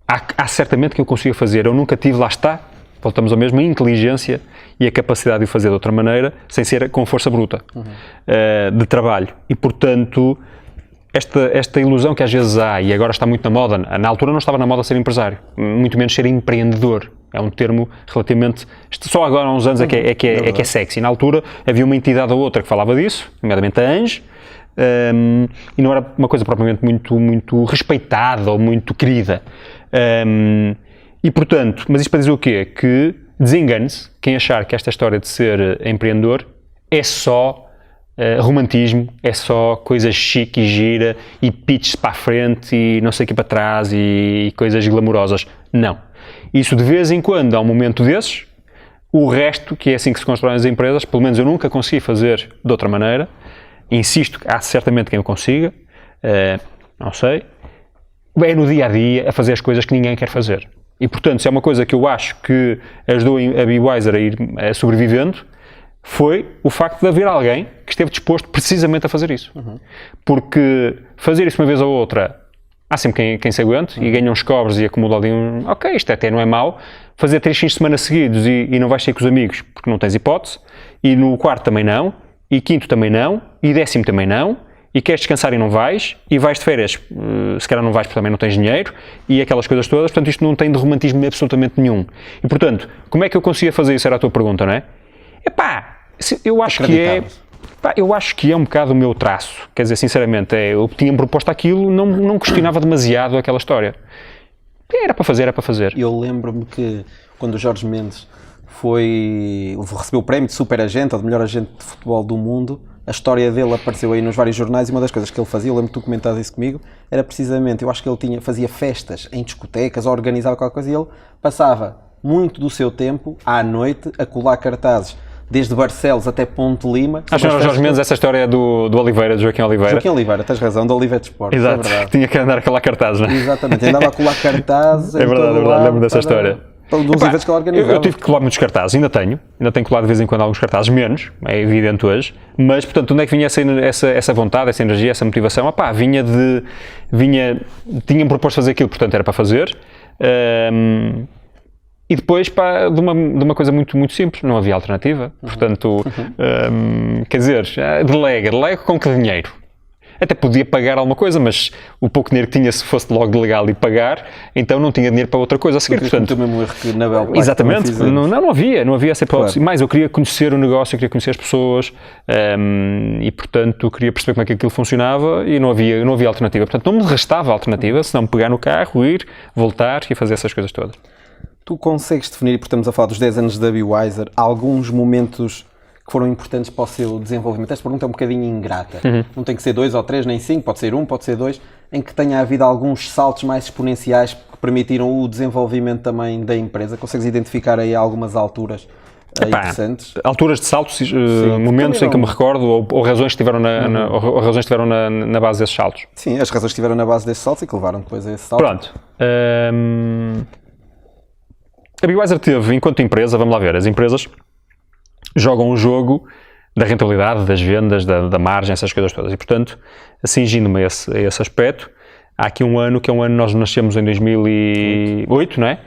S2: há certamente que eu consiga fazer, eu nunca tive, lá está, voltamos ao mesmo, a inteligência e a capacidade de o fazer de outra maneira, sem ser com força bruta de trabalho. E, portanto, esta ilusão que às vezes há, e agora está muito na moda, na altura não estava na moda ser empresário, muito menos ser empreendedor. É um termo relativamente, só agora há uns anos é que é sexy. Na altura havia uma entidade ou outra que falava disso, nomeadamente a ANJ, e não era uma coisa propriamente muito respeitada ou muito querida. E, portanto, mas isto para dizer o quê? Que desengane-se quem achar que esta história de ser empreendedor é só romantismo, é só coisa chique e gira e pitches para a frente e não sei o que para trás e coisas glamourosas. Não. Isso de vez em quando há um momento desses, o resto, que é assim que se constroem as empresas, pelo menos eu nunca consegui fazer de outra maneira, insisto que há certamente quem o consiga, não sei, é no dia a dia a fazer as coisas que ninguém quer fazer. E, portanto, se é uma coisa que eu acho que ajudou a Budweiser a ir sobrevivendo, foi o facto de haver alguém que esteve disposto precisamente a fazer isso. Porque fazer isso uma vez ou outra, há sempre quem se aguente e ganha uns cobres e acumula ali ok, isto até não é mau. Fazer 3 fins de semana seguidos e não vais sair com os amigos porque não tens hipótese, e no quarto também não, e quinto também não, e 10º também não, e queres descansar e não vais, e vais de férias, se calhar não vais porque também não tens dinheiro, e aquelas coisas todas, portanto isto não tem de romantismo absolutamente nenhum. E, portanto, como é que eu conseguia fazer isso? Era a tua pergunta, não é? Epá, eu acho que é um bocado o meu traço, quer dizer, sinceramente, eu tinha-me proposto aquilo, não questionava demasiado aquela história. Era para fazer.
S1: Eu lembro-me que quando o Jorge Mendes recebeu o prémio de super agente, ou de melhor agente de futebol do mundo, a história dele apareceu aí nos vários jornais e uma das coisas que ele fazia, eu lembro que tu comentaste isso comigo, era precisamente, eu acho que ele fazia festas em discotecas, ou organizava qualquer coisa, e ele passava muito do seu tempo, à noite, a colar cartazes, desde Barcelos até Ponte Lima.
S2: Acho que era o Jorge Mendes, essa história do Oliveira, do Joaquim Oliveira.
S1: Joaquim Oliveira, tens razão, do Oliveira de Esportes,
S2: exato,
S1: é verdade.
S2: Tinha que andar a colar cartazes, não é?
S1: Exatamente, andava a colar cartazes.
S2: É verdade, lembro dessa história.
S1: Dos eventos que ele organizava.
S2: Eu tive que colar muitos cartazes, ainda tenho colado de vez em quando alguns cartazes, menos, é evidente hoje, mas, portanto, onde é que vinha essa vontade, essa energia, essa motivação? Tinha-me proposto fazer aquilo, portanto era para fazer, e depois de uma coisa muito, muito simples, não havia alternativa, portanto, quer dizer, delega com que dinheiro? Até podia pagar alguma coisa, mas o pouco dinheiro que tinha, se fosse logo legal e pagar, então não tinha dinheiro para outra coisa a seguir.
S1: Portanto, o mesmo erro que na Bel
S2: exatamente, não havia essa hipótese. Claro. Mais, eu queria conhecer o negócio, eu queria conhecer as pessoas e, portanto, queria perceber como é que aquilo funcionava e não havia alternativa. Portanto, não me restava alternativa, senão pegar no carro, ir, voltar e fazer essas coisas todas.
S1: Tu consegues definir, porque estamos a falar dos 10 anos da Budweiser, alguns momentos que foram importantes para o seu desenvolvimento? Esta pergunta é um bocadinho ingrata. Não tem que ser 2 ou 3, nem 5, pode ser 1, pode ser 2, em que tenha havido alguns saltos mais exponenciais que permitiram o desenvolvimento também da empresa. Consegues identificar aí algumas alturas interessantes?
S2: Alturas de saltos, momentos em que me recordo, ou razões que estiveram na base desses saltos?
S1: Sim, as razões que estiveram na base desses saltos e que levaram depois a esse salto.
S2: Pronto. A Budweiser teve, enquanto empresa, vamos lá ver, as empresas jogam um jogo da rentabilidade, das vendas, da margem, essas coisas todas. E, portanto, cingindo-me a esse aspecto, há aqui um ano, que é um ano, nós nascemos em 2008, não é?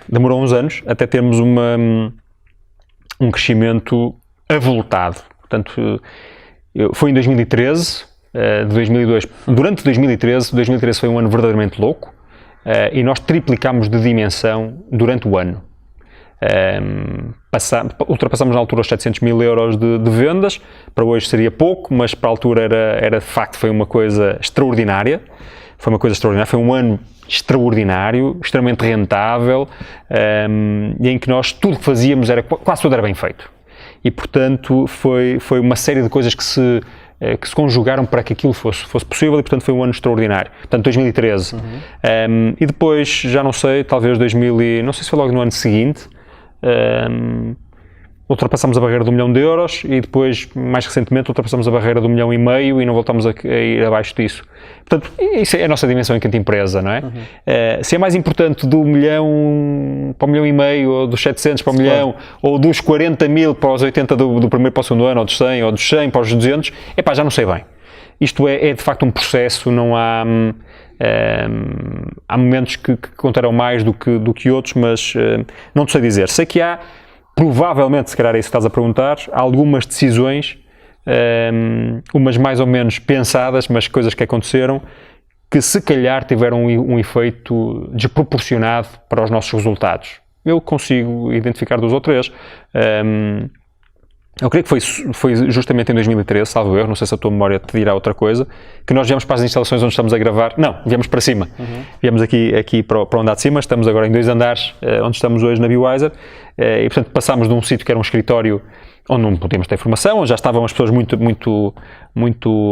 S2: Demorou uns anos até termos um crescimento avultado. Portanto, Foi em 2013, de 2002, durante 2013 foi um ano verdadeiramente louco, e nós triplicámos de dimensão durante o ano. Ultrapassamos na altura os 700 mil euros de vendas, para hoje seria pouco, mas para a altura era de facto, foi uma coisa extraordinária. Foi um ano extraordinário, extremamente rentável, e em que nós, tudo que fazíamos, quase tudo era bem feito. E, portanto, foi uma série de coisas que se conjugaram para que aquilo fosse possível, e, portanto, foi um ano extraordinário. Portanto, 2013. E depois, já não sei, talvez não sei se foi logo no ano seguinte, ultrapassamos a barreira de 1 milhão de euros, e depois, mais recentemente, ultrapassamos a barreira de 1,5 milhão e não voltamos a ir abaixo disso. Portanto, isso é a nossa dimensão enquanto empresa, não é? Se é mais importante do 1 milhão para 1,5 milhão, ou dos 700 para 1 milhão, ou dos 40 mil para os 80 do primeiro para o segundo ano, ou dos 100, ou dos 100 para os 200, já não sei bem. Isto é de facto um processo, não há... há momentos que contarão mais do que outros, mas não te sei dizer. Sei que há, provavelmente, se calhar é isso que estás a perguntar, algumas decisões, umas mais ou menos pensadas, mas coisas que aconteceram, que se calhar tiveram um efeito desproporcionado para os nossos resultados. Eu consigo identificar 2 ou 3. Eu creio que foi justamente em 2013, salvo erro, não sei se a tua memória te dirá outra coisa, que nós viemos para as instalações onde estamos a gravar. Não, viemos para cima. Viemos aqui para o andar de cima, estamos agora em 2 andares, onde estamos hoje na BioWizer, e portanto passámos de um sítio que era um escritório onde não podíamos ter formação, onde já estavam as pessoas muito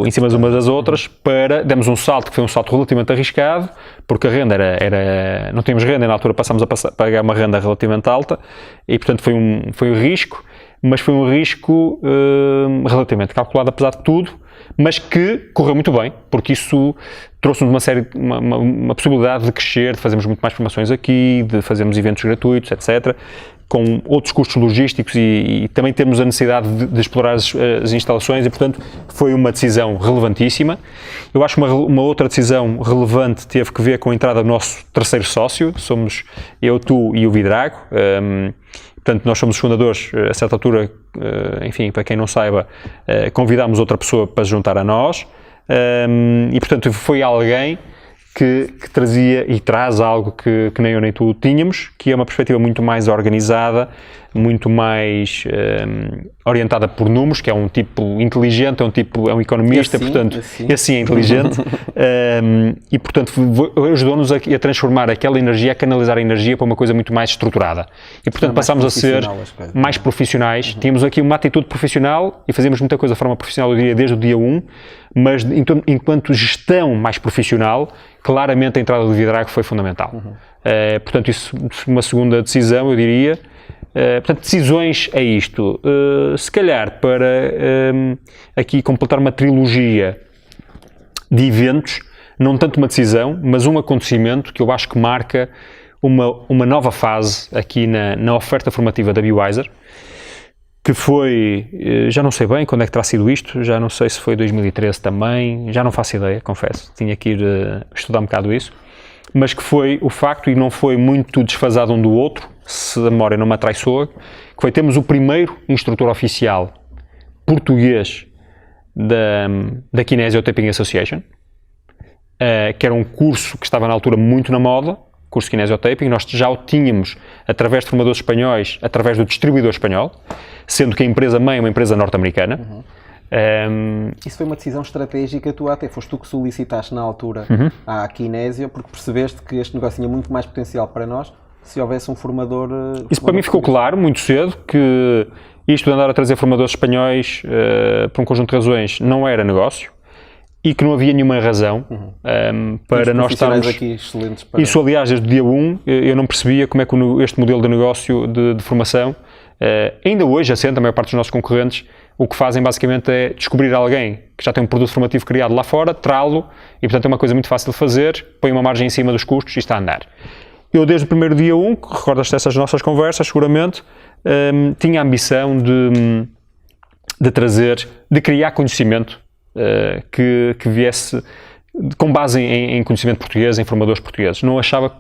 S2: em cima umas das outras, demos um salto que foi um salto relativamente arriscado, porque a renda não tínhamos renda, e na altura passámos a pagar uma renda relativamente alta, e portanto foi um risco, mas foi um risco relativamente calculado apesar de tudo, mas que correu muito bem, porque isso trouxe-nos uma possibilidade de crescer, de fazermos muito mais formações aqui, de fazermos eventos gratuitos, etc., com outros custos logísticos, e também temos a necessidade de explorar as instalações, e portanto foi uma decisão relevantíssima. Eu acho que uma outra decisão relevante teve que ver com a entrada do nosso terceiro sócio, somos eu, tu e o Vidrago. Portanto, nós somos os fundadores, a certa altura, enfim, para quem não saiba, convidámos outra pessoa para se juntar a nós, e portanto foi alguém que trazia e traz algo que nem eu nem tu tínhamos, que é uma perspectiva muito mais organizada, muito mais orientada por números, que é um tipo inteligente, é um economista, portanto, assim é inteligente, e portanto ajudou-nos a transformar aquela energia, a canalizar a energia para uma coisa muito mais estruturada. E portanto passámos a ser mais profissionais, tínhamos aqui uma atitude profissional e fazíamos muita coisa de forma profissional, eu diria, desde o dia 1, mas enquanto gestão mais profissional, claramente a entrada do Vidrago foi fundamental. Portanto, isso uma segunda decisão, eu diria. Portanto, decisões é isto. Se calhar para aqui completar uma trilogia de eventos, não tanto uma decisão, mas um acontecimento que eu acho que marca uma nova fase aqui na oferta formativa da BioWizer, que foi, já não sei bem quando é que terá sido isto, já não sei se foi 2013 também, já não faço ideia, confesso, tinha que ir estudar um bocado isso, mas que foi o facto, e não foi muito desfasado um do outro, se a memória não me atraiçoa, que foi, temos o primeiro instrutor oficial português da Kinesio Taping Association, que era um curso que estava na altura muito na moda, curso de Kinesio Taping. Nós já o tínhamos através de formadores espanhóis, através do distribuidor espanhol, sendo que a empresa-mãe é uma empresa norte-americana.
S1: Isso foi uma decisão estratégica tua, até foste tu que solicitaste na altura à Kinesio, porque percebeste que este negócio tinha muito mais potencial para nós se houvesse um formador...
S2: Isso para mim ficou claro muito cedo, que isto de andar a trazer formadores espanhóis por um conjunto de razões não era negócio, e que não havia nenhuma razão para nós estarmos...
S1: aqui excelentes para...
S2: Isso, aliás, desde o dia 1, eu não percebia como é que este modelo de negócio de formação, ainda hoje assenta, a maior parte dos nossos concorrentes, o que fazem basicamente é descobrir alguém que já tem um produto formativo criado lá fora, trá-lo, e portanto é uma coisa muito fácil de fazer, põe uma margem em cima dos custos e está a andar. Eu, desde o primeiro dia 1, recordas-te dessas nossas conversas, seguramente, tinha a ambição de criar conhecimento que viesse com base em conhecimento português, em formadores portugueses. Não achava,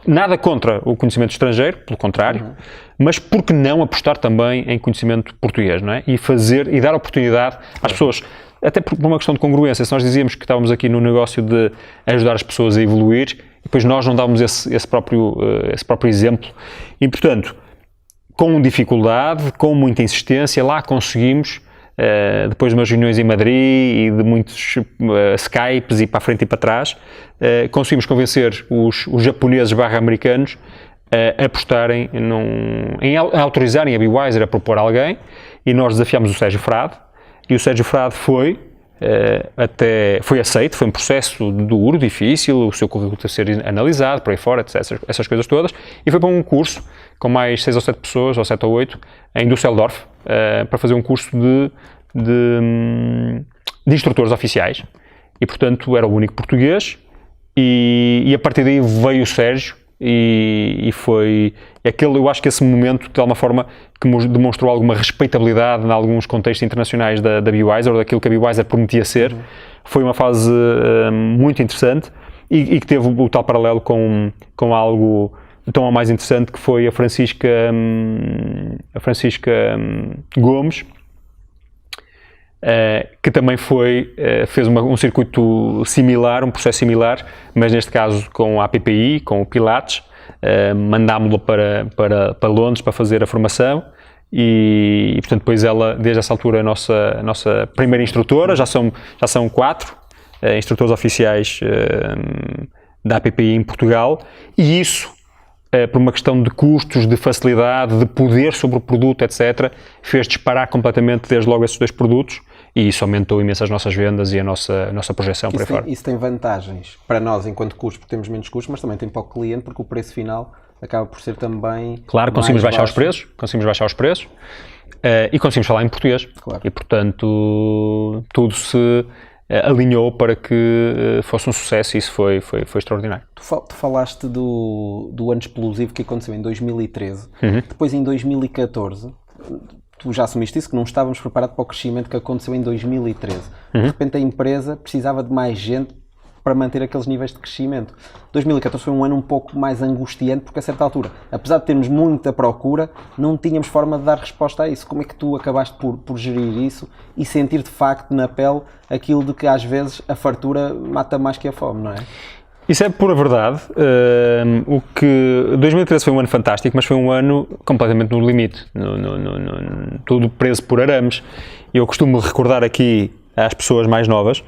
S2: nada contra o conhecimento estrangeiro, pelo contrário, mas por que não apostar também em conhecimento português, não é? E dar oportunidade às pessoas, até por uma questão de congruência. Se nós dizíamos que estávamos aqui no negócio de ajudar as pessoas a evoluir, e depois nós não dávamos esse próprio exemplo, e portanto, com dificuldade, com muita insistência, lá conseguimos, depois de umas reuniões em Madrid e de muitos Skypes e para a frente e para trás, conseguimos convencer os japoneses /americanos a apostarem, a autorizarem a Bewiser a propor alguém, e nós desafiámos o Sérgio Frade, e o Sérgio Frade foi aceito, foi um processo duro, difícil, o seu currículo teve a ser analisado, por aí fora, etc, essas coisas todas, e foi para um curso com mais 6 ou 7 pessoas, ou 7 ou 8, em Düsseldorf, para fazer um curso de instrutores oficiais, e portanto era o único português, e a partir daí veio o Sérgio, e foi eu acho que esse momento, de alguma forma, que demonstrou alguma respeitabilidade em alguns contextos internacionais da Bewiser, ou daquilo que a Bewiser prometia ser. Foi uma fase muito interessante, e que teve o tal paralelo com algo tão mais interessante, que foi a Francisca Gomes, que também fez um circuito similar, um processo similar, mas neste caso com a APPI, com o Pilates. Mandámos-la para Londres para fazer a formação, e portanto depois ela, desde essa altura, a nossa primeira instrutora. Já são 4 instrutores oficiais da APPI em Portugal, e isso, por uma questão de custos, de facilidade, de poder sobre o produto, etc., fez disparar completamente desde logo esses 2 produtos, e isso aumentou imenso as nossas vendas e a nossa projeção por aí fora.
S1: Isso tem vantagens para nós enquanto custo, porque temos menos custos, mas também tem para o cliente, porque o preço final acaba por ser também
S2: claro, conseguimos baixar os preços, e conseguimos falar em português.
S1: Claro.
S2: E portanto tudo se alinhou para que fosse um sucesso, e isso foi extraordinário.
S1: Tu falaste do ano explosivo que aconteceu em 2013, depois em 2014, tu já assumiste isso, que não estávamos preparados para o crescimento que aconteceu em 2013. De repente a empresa precisava de mais gente para manter aqueles níveis de crescimento. 2014 foi um ano um pouco mais angustiante, porque a certa altura, apesar de termos muita procura, não tínhamos forma de dar resposta a isso. Como é que tu acabaste por gerir isso e sentir de facto na pele aquilo de que às vezes a fartura mata mais que a fome, não é?
S2: Isso é pura verdade. 2013 foi um ano fantástico, mas foi um ano completamente no limite, tudo preso por arames. Eu costumo recordar aqui às pessoas mais novas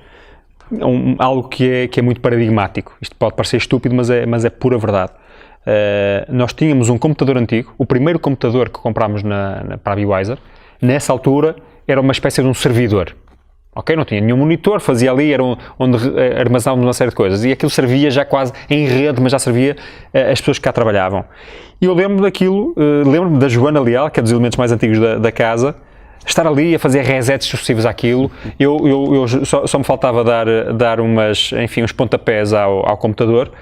S2: algo que é muito paradigmático. Isto pode parecer estúpido, mas é pura verdade. Nós tínhamos um computador antigo, o primeiro computador que comprámos para a Bewiser. Nessa altura era uma espécie de um servidor. Ok, não tinha nenhum monitor, fazia ali, era onde armazenávamos uma série de coisas, e aquilo servia já quase em rede, mas já servia as pessoas que cá trabalhavam. E eu lembro-me daquilo, lembro-me da Joana Leal, que é dos elementos mais antigos da casa, estar ali a fazer resets sucessivos àquilo. Eu só me faltava dar uns pontapés ao computador,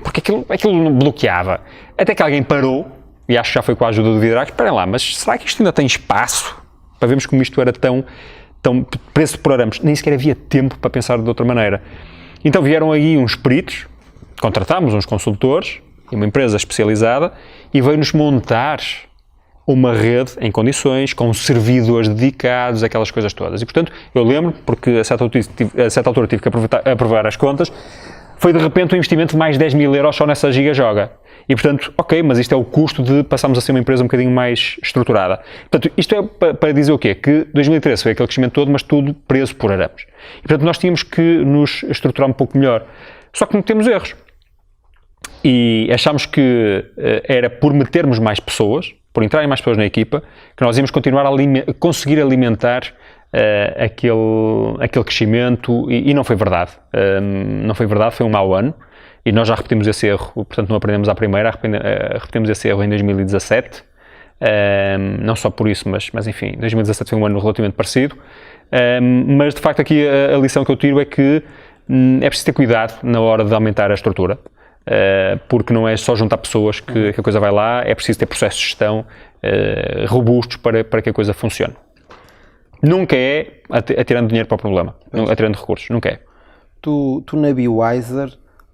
S2: porque aquilo bloqueava. Até que alguém parou, e acho que já foi com a ajuda do Vidrac, esperem lá, mas será que isto ainda tem espaço? Para vermos como isto era tão preço por arames, nem sequer havia tempo para pensar de outra maneira. Então vieram aí uns peritos, contratámos uns consultores e uma empresa especializada, e veio-nos montar uma rede em condições, com servidores dedicados, aquelas coisas todas. E portanto, eu lembro, porque a certa altura tive que aprovar as contas, foi de repente um investimento de mais 10 mil euros só nessa giga-joga. E portanto, ok, mas isto é o custo de passarmos a ser uma empresa um bocadinho mais estruturada. Portanto, isto é para dizer o quê? Que 2013 foi aquele crescimento todo, mas tudo preso por arames. E portanto, nós tínhamos que nos estruturar um pouco melhor. Só que cometemos erros. E achámos que era por metermos mais pessoas, por entrarem mais pessoas na equipa, que nós íamos continuar a conseguir alimentar aquele crescimento, e não foi verdade. Não foi verdade, foi um mau ano. E nós já repetimos esse erro, portanto não aprendemos à primeira, repetimos esse erro em 2017, não só por isso, mas enfim, 2017 foi um ano relativamente parecido, mas de facto aqui a lição que eu tiro é que é preciso ter cuidado na hora de aumentar a estrutura, porque não é só juntar pessoas que a coisa vai lá, é preciso ter processos de gestão robustos para que a coisa funcione. Nunca é atirando dinheiro para o problema, atirando recursos, nunca é.
S1: Tu na Bewiser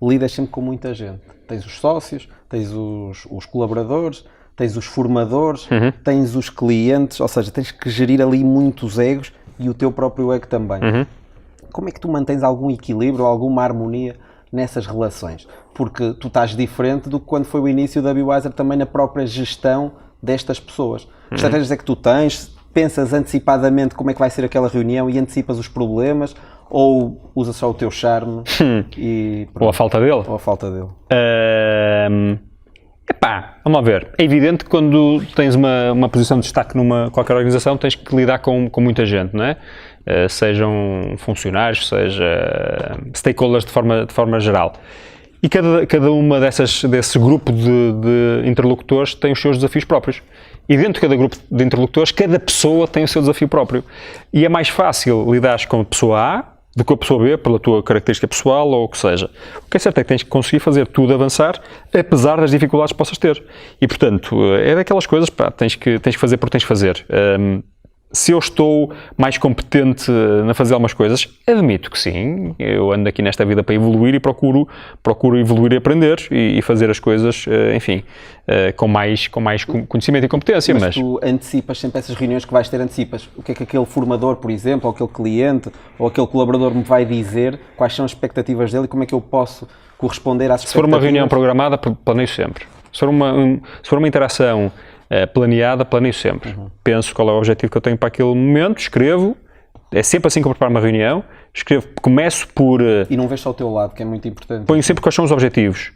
S1: lidas sempre com muita gente. Tens os sócios, tens os colaboradores, tens os formadores, tens os clientes, ou seja, tens que gerir ali muitos egos e o teu próprio ego também. Como é que tu mantens algum equilíbrio ou alguma harmonia nessas relações? Porque tu estás diferente do que quando foi o início da BeWiser também na própria gestão destas pessoas. Que estratégias é que tu tens? Pensas antecipadamente como é que vai ser aquela reunião e antecipas os problemas? Ou usas só o teu charme e...
S2: Ou a falta dele?
S1: Ou a falta dele.
S2: Vamos lá ver. É evidente que quando tens uma posição de destaque numa qualquer organização, tens que lidar com muita gente, não é? Sejam funcionários, seja stakeholders de forma geral. E cada uma desse grupo de interlocutores tem os seus desafios próprios. E dentro de cada grupo de interlocutores, cada pessoa tem o seu desafio próprio. E é mais fácil lidar com a pessoa A do que a pessoa B, pela tua característica pessoal ou o que seja. O que é certo é que tens que conseguir fazer tudo avançar, apesar das dificuldades que possas ter. E, portanto, é daquelas coisas, tens que fazer porque tens que fazer. Se eu estou mais competente a fazer algumas coisas, admito que sim. Eu ando aqui nesta vida para evoluir e procuro evoluir e aprender e fazer as coisas, enfim, com mais conhecimento e competência.
S1: Mas tu antecipas sempre essas reuniões que vais ter, antecipas o que é que aquele formador, por exemplo, ou aquele cliente, ou aquele colaborador me vai dizer, quais são as expectativas dele e como é que eu posso corresponder às expectativas?
S2: Se for uma reunião programada, planeio sempre. Se for uma interação planeada, planeio sempre. Penso qual é o objetivo que eu tenho para aquele momento, escrevo, é sempre assim que eu preparo uma reunião, começo por...
S1: E não vês só o teu lado, que é muito importante.
S2: Ponho sempre quais são os objetivos.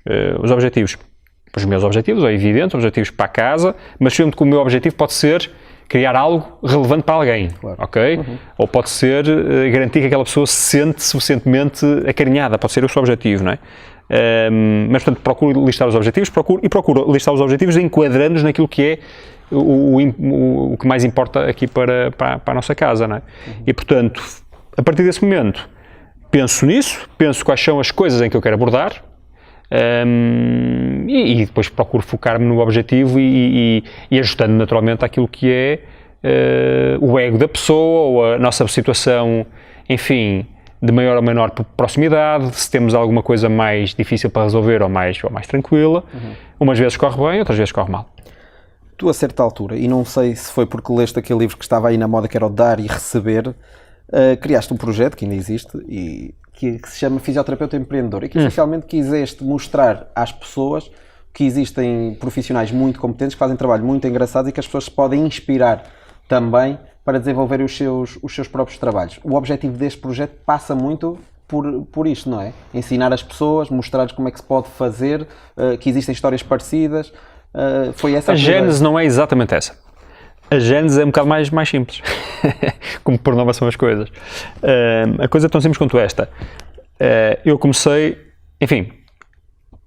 S2: Os meus objetivos, é evidente, objetivos para a casa, mas sempre que o meu objetivo pode ser criar algo relevante para alguém, claro. Ok? Ou pode ser garantir que aquela pessoa se sente suficientemente acarinhada, pode ser o seu objetivo, não é? Mas, portanto, procuro listar os objetivos, procuro listar os objetivos enquadrando-nos naquilo que é o que mais importa aqui para a nossa casa, não é? E, portanto, a partir desse momento, penso nisso, penso quais são as coisas em que eu quero abordar e depois procuro focar-me no objetivo e ajustando naturalmente àquilo que é o ego da pessoa ou a nossa situação, enfim, de maior ou menor proximidade, se temos alguma coisa mais difícil para resolver ou mais tranquila. Umas vezes corre bem, outras vezes corre mal.
S1: Tu, a certa altura, e não sei se foi porque leste aquele livro que estava aí na moda, que era o Dar e Receber, criaste um projeto que ainda existe e que se chama Fisioterapeuta Empreendedor e que essencialmente quiseste mostrar às pessoas que existem profissionais muito competentes, que fazem trabalho muito engraçado e que as pessoas se podem inspirar também para desenvolverem os seus próprios trabalhos. O objetivo deste projeto passa muito por isto, não é? Ensinar as pessoas, mostrar-lhes como é que se pode fazer, que existem histórias parecidas. Foi essa a
S2: gênese não é exatamente essa. A gênese é um bocado mais simples. Como por nome são as coisas. A coisa é tão simples quanto esta. Eu comecei, enfim,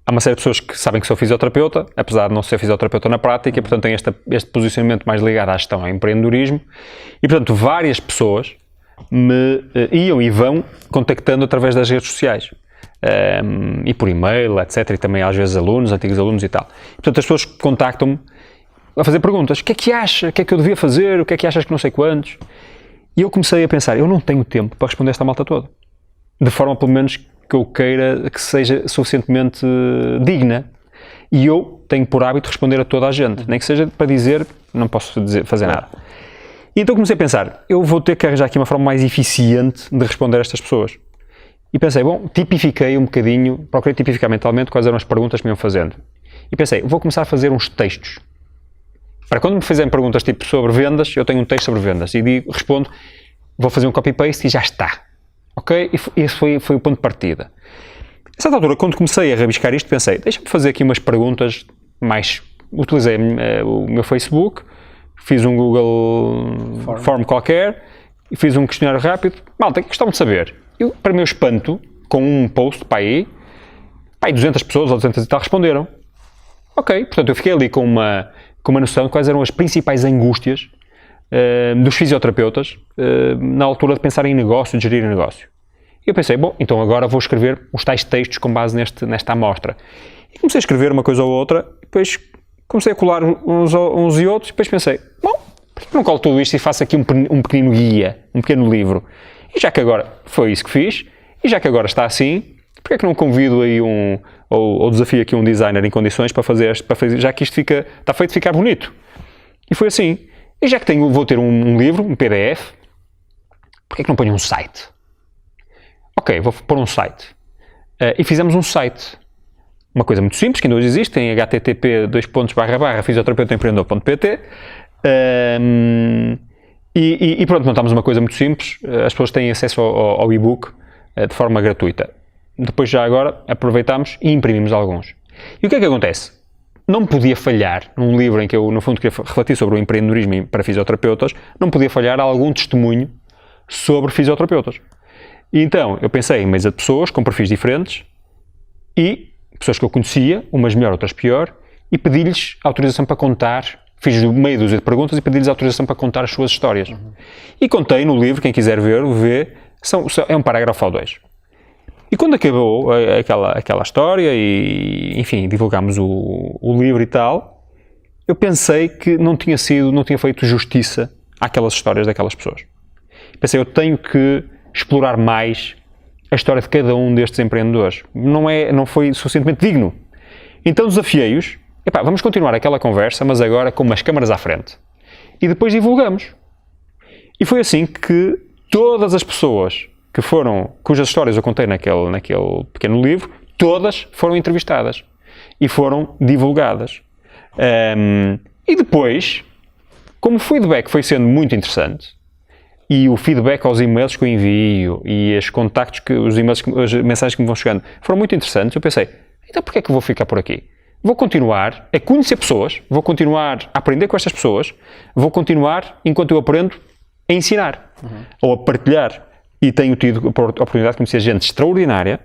S2: há uma série de pessoas que sabem que sou fisioterapeuta, apesar de não ser fisioterapeuta na prática, portanto tenho este posicionamento mais ligado à gestão, ao empreendedorismo, e portanto várias pessoas me iam e vão contactando através das redes sociais, e por e-mail, etc, e também às vezes alunos, antigos alunos e tal. E, portanto as pessoas contactam-me a fazer perguntas, o que é que acha, o que é que eu devia fazer, o que é que achas que não sei quantos, e eu comecei a pensar, eu não tenho tempo para responder esta malta toda, de forma pelo menos que eu queira que seja suficientemente digna, e eu tenho por hábito responder a toda a gente, nem que seja para dizer, não posso fazer nada. E então comecei a pensar, eu vou ter que arranjar aqui uma forma mais eficiente de responder a estas pessoas. E pensei, bom, tipifiquei um bocadinho, procurei tipificar mentalmente quais eram as perguntas que me iam fazendo. E pensei, vou começar a fazer uns textos. Para quando me fizerem perguntas tipo sobre vendas, eu tenho um texto sobre vendas e respondo, vou fazer um copy-paste e já está. Ok? E esse foi o ponto de partida. A certa altura, quando comecei a rabiscar isto, pensei, deixa-me fazer aqui umas perguntas mais... Utilizei o meu Facebook, fiz um Google Form qualquer, e fiz um questionário rápido. Malta, gostava de saber. Eu, para meu espanto, com um post para aí 200 pessoas ou 200 e tal responderam. Ok, portanto eu fiquei ali com uma noção de quais eram as principais angústias dos fisioterapeutas na altura de pensar em negócio, de gerir negócio. E eu pensei, bom, então agora vou escrever os tais textos com base nesta amostra. E comecei a escrever uma coisa ou outra, depois comecei a colar uns e outros, depois pensei, bom, por que não colo tudo isto e faço aqui um pequeno guia, um pequeno livro? E já que agora foi isso que fiz, e já que agora está assim, Porquê é que não convido aí ou desafio aqui um designer em condições para fazer, já que isto está feito ficar bonito? E foi assim. E já que vou ter um livro, um PDF, porquê é que não ponho um site? Ok, vou pôr um site. E fizemos um site. Uma coisa muito simples, que ainda hoje existe, em http://fisioterapeutamempreendedor.pt. E pronto, montámos uma coisa muito simples. As pessoas têm acesso ao e-book de forma gratuita. Depois, já agora, aproveitámos e imprimimos alguns. E o que é que acontece? Não podia falhar, num livro em que eu, no fundo, queria refletir sobre o empreendedorismo para fisioterapeutas, não podia falhar algum testemunho sobre fisioterapeutas. E então, eu pensei em mesa de pessoas com perfis diferentes e pessoas que eu conhecia, umas melhor, outras pior, e pedi-lhes autorização para contar, fiz meia dúzia de perguntas e pedi-lhes autorização para contar as suas histórias. E contei no livro, quem quiser ver, é um parágrafo ou dois. E quando acabou aquela história e, enfim, divulgámos o livro e tal, eu pensei que não tinha feito justiça àquelas histórias daquelas pessoas. Pensei, eu tenho que explorar mais a história de cada um destes empreendedores. Não foi suficientemente digno. Então desafiei-os, vamos continuar aquela conversa, mas agora com umas câmaras à frente. E depois divulgamos. E foi assim que todas as pessoas cujas histórias eu contei naquele pequeno livro, todas foram entrevistadas e foram divulgadas. E depois, como o feedback foi sendo muito interessante, e o feedback aos e-mails que eu envio e os contactos, as mensagens que me vão chegando foram muito interessantes, eu pensei, então porquê é que eu vou ficar por aqui? Vou continuar a conhecer pessoas, vou continuar a aprender com estas pessoas, vou continuar, enquanto eu aprendo, a ensinar ou a partilhar. E tenho tido a oportunidade de conhecer gente extraordinária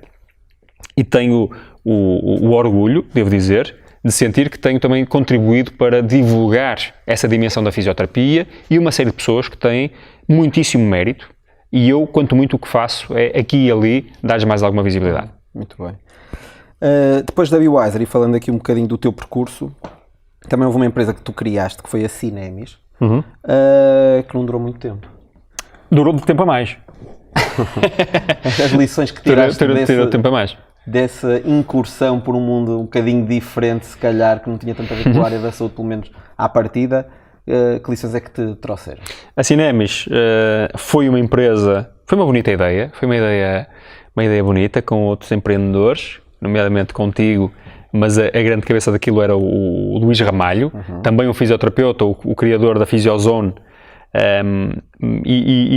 S2: e tenho o orgulho, devo dizer, de sentir que tenho também contribuído para divulgar essa dimensão da fisioterapia e uma série de pessoas que têm muitíssimo mérito e eu, quanto muito, o que faço é aqui e ali dar-lhes mais alguma visibilidade.
S1: Muito bem. Depois da Biwiser, e falando aqui um bocadinho do teu percurso, também houve uma empresa que tu criaste, que foi a Cinemis, que não durou muito tempo.
S2: Durou de tempo a mais.
S1: As lições que tiraste
S2: tempo a mais.
S1: Dessa incursão por um mundo um bocadinho diferente, se calhar, que não tinha tanta a ver com a área da saúde, pelo menos à partida, que lições é que te trouxeram? A
S2: Cinemis foi uma empresa, foi uma bonita ideia, foi uma ideia bonita com outros empreendedores, nomeadamente contigo, mas a grande cabeça daquilo era o Luís Ramalho, também um fisioterapeuta, o criador da Fisiozone,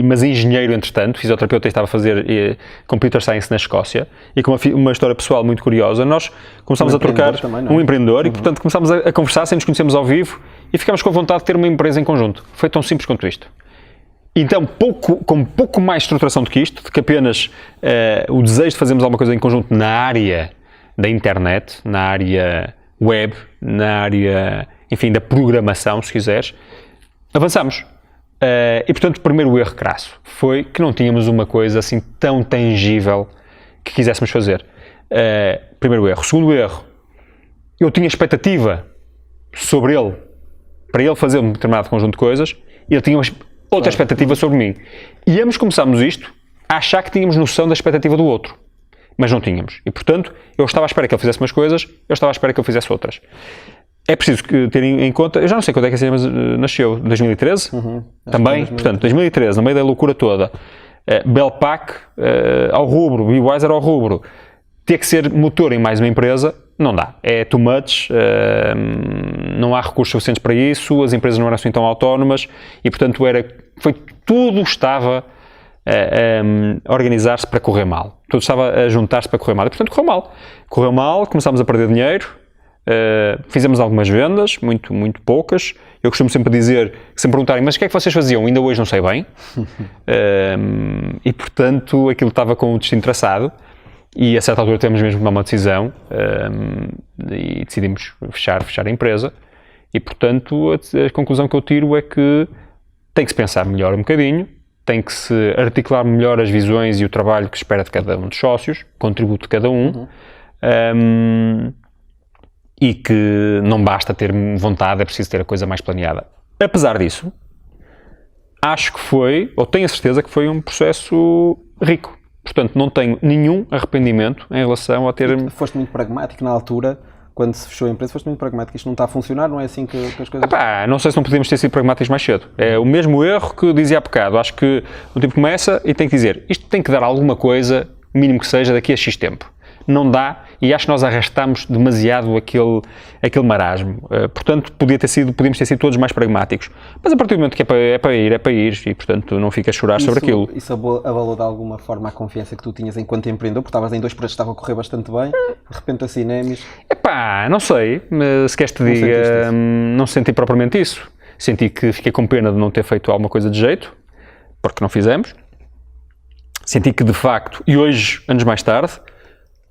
S2: mas engenheiro, entretanto, fisioterapeuta, estava a fazer Computer Science na Escócia, e com uma história pessoal muito curiosa. Nós começámos a trocar também, um empreendedor, e portanto começámos a conversar sem nos conhecermos ao vivo e ficámos com a vontade de ter uma empresa em conjunto. Foi tão simples quanto isto. Então, com pouco mais estruturação do que isto, de que apenas o desejo de fazermos alguma coisa em conjunto na área da internet, na área web, na área, enfim, da programação, se quiseres, avançamos. E portanto, o primeiro erro crasso foi que não tínhamos uma coisa assim tão tangível que quiséssemos fazer. Primeiro erro. Segundo erro, eu tinha expectativa sobre ele, para ele fazer um determinado conjunto de coisas, e ele tinha outra expectativa sobre mim. E ambos começámos isto a achar que tínhamos noção da expectativa do outro, mas não tínhamos. E portanto, eu estava à espera que ele fizesse umas coisas, eu estava à espera que ele fizesse outras. É preciso ter em conta, eu já não sei quando é que a Cinemis nasceu, 2013? Também, portanto, 2013, no meio da loucura toda, Belpac ao rubro, Biwiser ao rubro, ter que ser motor em mais uma empresa, não dá, é too much, não há recursos suficientes para isso, as empresas não eram assim tão autónomas e, portanto, tudo estava a organizar-se para correr mal, tudo estava a juntar-se para correr mal e, portanto, correu mal, começámos a perder dinheiro. Fizemos algumas vendas, muito poucas. Eu costumo sempre dizer, se me perguntarem, mas o que é que vocês faziam? Ainda hoje não sei bem. E portanto aquilo estava com o destino traçado e a certa altura temos mesmo que tomar uma decisão e decidimos fechar a empresa. E portanto a conclusão que eu tiro é que tem que se pensar melhor um bocadinho, tem que se articular melhor as visões e o trabalho que se espera de cada um dos sócios, o contributo de cada um. E que não basta ter vontade, é preciso ter a coisa mais planeada. Apesar disso, acho que foi, ou tenho a certeza que foi um processo rico. Portanto, não tenho nenhum arrependimento em relação a ter...
S1: Foste muito pragmático na altura, quando se fechou a empresa, foste muito pragmático. Isto não está a funcionar, não é assim que as coisas...
S2: Não sei se não podíamos ter sido pragmáticos mais cedo. É o mesmo erro que dizia há bocado. Acho que o tipo começa e tem que dizer, isto tem que dar alguma coisa, mínimo que seja, daqui a X tempo. Não dá, e acho que nós arrastamos demasiado aquele marasmo. Portanto, podíamos ter sido todos mais pragmáticos. Mas a partir do momento que é para ir, e portanto não fica a chorar sobre aquilo.
S1: Isso abalou de alguma forma a confiança que tu tinhas enquanto empreendedor, porque estavas em 2 projetos que estavam a correr bastante bem, de repente assim, Nemes...
S2: Não sei, se queres te diga, não senti propriamente isso. Senti que fiquei com pena de não ter feito alguma coisa de jeito, porque não fizemos. Senti que de facto, e hoje, anos mais tarde,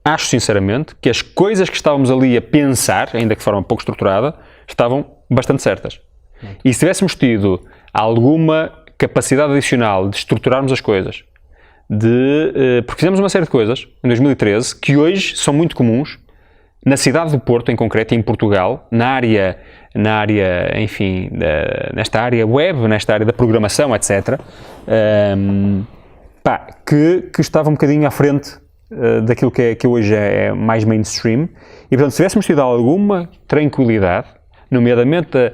S2: acho sinceramente que as coisas que estávamos ali a pensar, ainda que de forma pouco estruturada, estavam bastante certas. E se tivéssemos tido alguma capacidade adicional de estruturarmos as coisas, porque fizemos uma série de coisas em 2013 que hoje são muito comuns na cidade do Porto, em concreto, e em Portugal, na área, enfim, nesta área web, nesta área da programação, etc., que estava um bocadinho à frente daquilo que hoje é mais mainstream, e portanto se tivéssemos tido alguma tranquilidade, nomeadamente a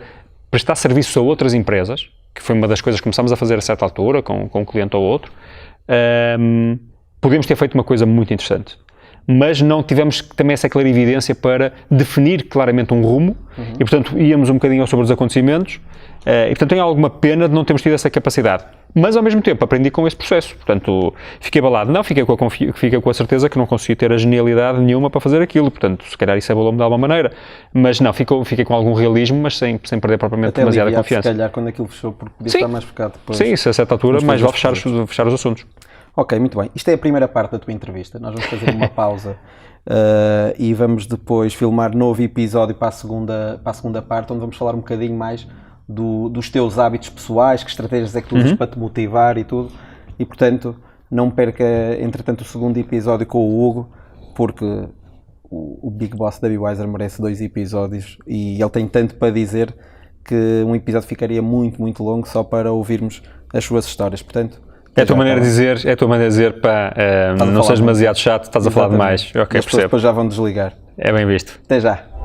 S2: prestar serviço a outras empresas, que foi uma das coisas que começámos a fazer a certa altura, com um cliente ou outro, podíamos ter feito uma coisa muito interessante. Mas não tivemos também essa clarividência para definir claramente um rumo, e portanto íamos um bocadinho sobre os acontecimentos, e portanto tenho alguma pena de não termos tido essa capacidade. Mas ao mesmo tempo aprendi com esse processo, portanto fiquei abalado, fiquei com a certeza que não consegui ter a genialidade nenhuma para fazer aquilo, portanto se calhar isso abalou-me de alguma maneira, mas não, fiquei com algum realismo, mas sem perder propriamente
S1: até
S2: demasiada confiança.
S1: Se calhar quando aquilo fechou, porque podia estar mais focado depois.
S2: Sim, isso a certa altura mais vale fechar os assuntos.
S1: Ok, muito bem. Isto é a primeira parte da tua entrevista. Nós vamos fazer uma pausa e vamos depois filmar novo episódio para a segunda parte, onde vamos falar um bocadinho mais dos teus hábitos pessoais, que estratégias é que tu usas para te motivar e tudo. E, portanto, não perca, entretanto, o segundo episódio com o Hugo, porque o Big Boss da Bewiser merece 2 episódios e ele tem tanto para dizer que um episódio ficaria muito, muito longo só para ouvirmos as suas histórias. Portanto,
S2: é a tua maneira de dizer, não sejas demasiado chato, estás a falar demais. Ok, percebo.
S1: Depois já vão desligar.
S2: É bem visto.
S1: Até já.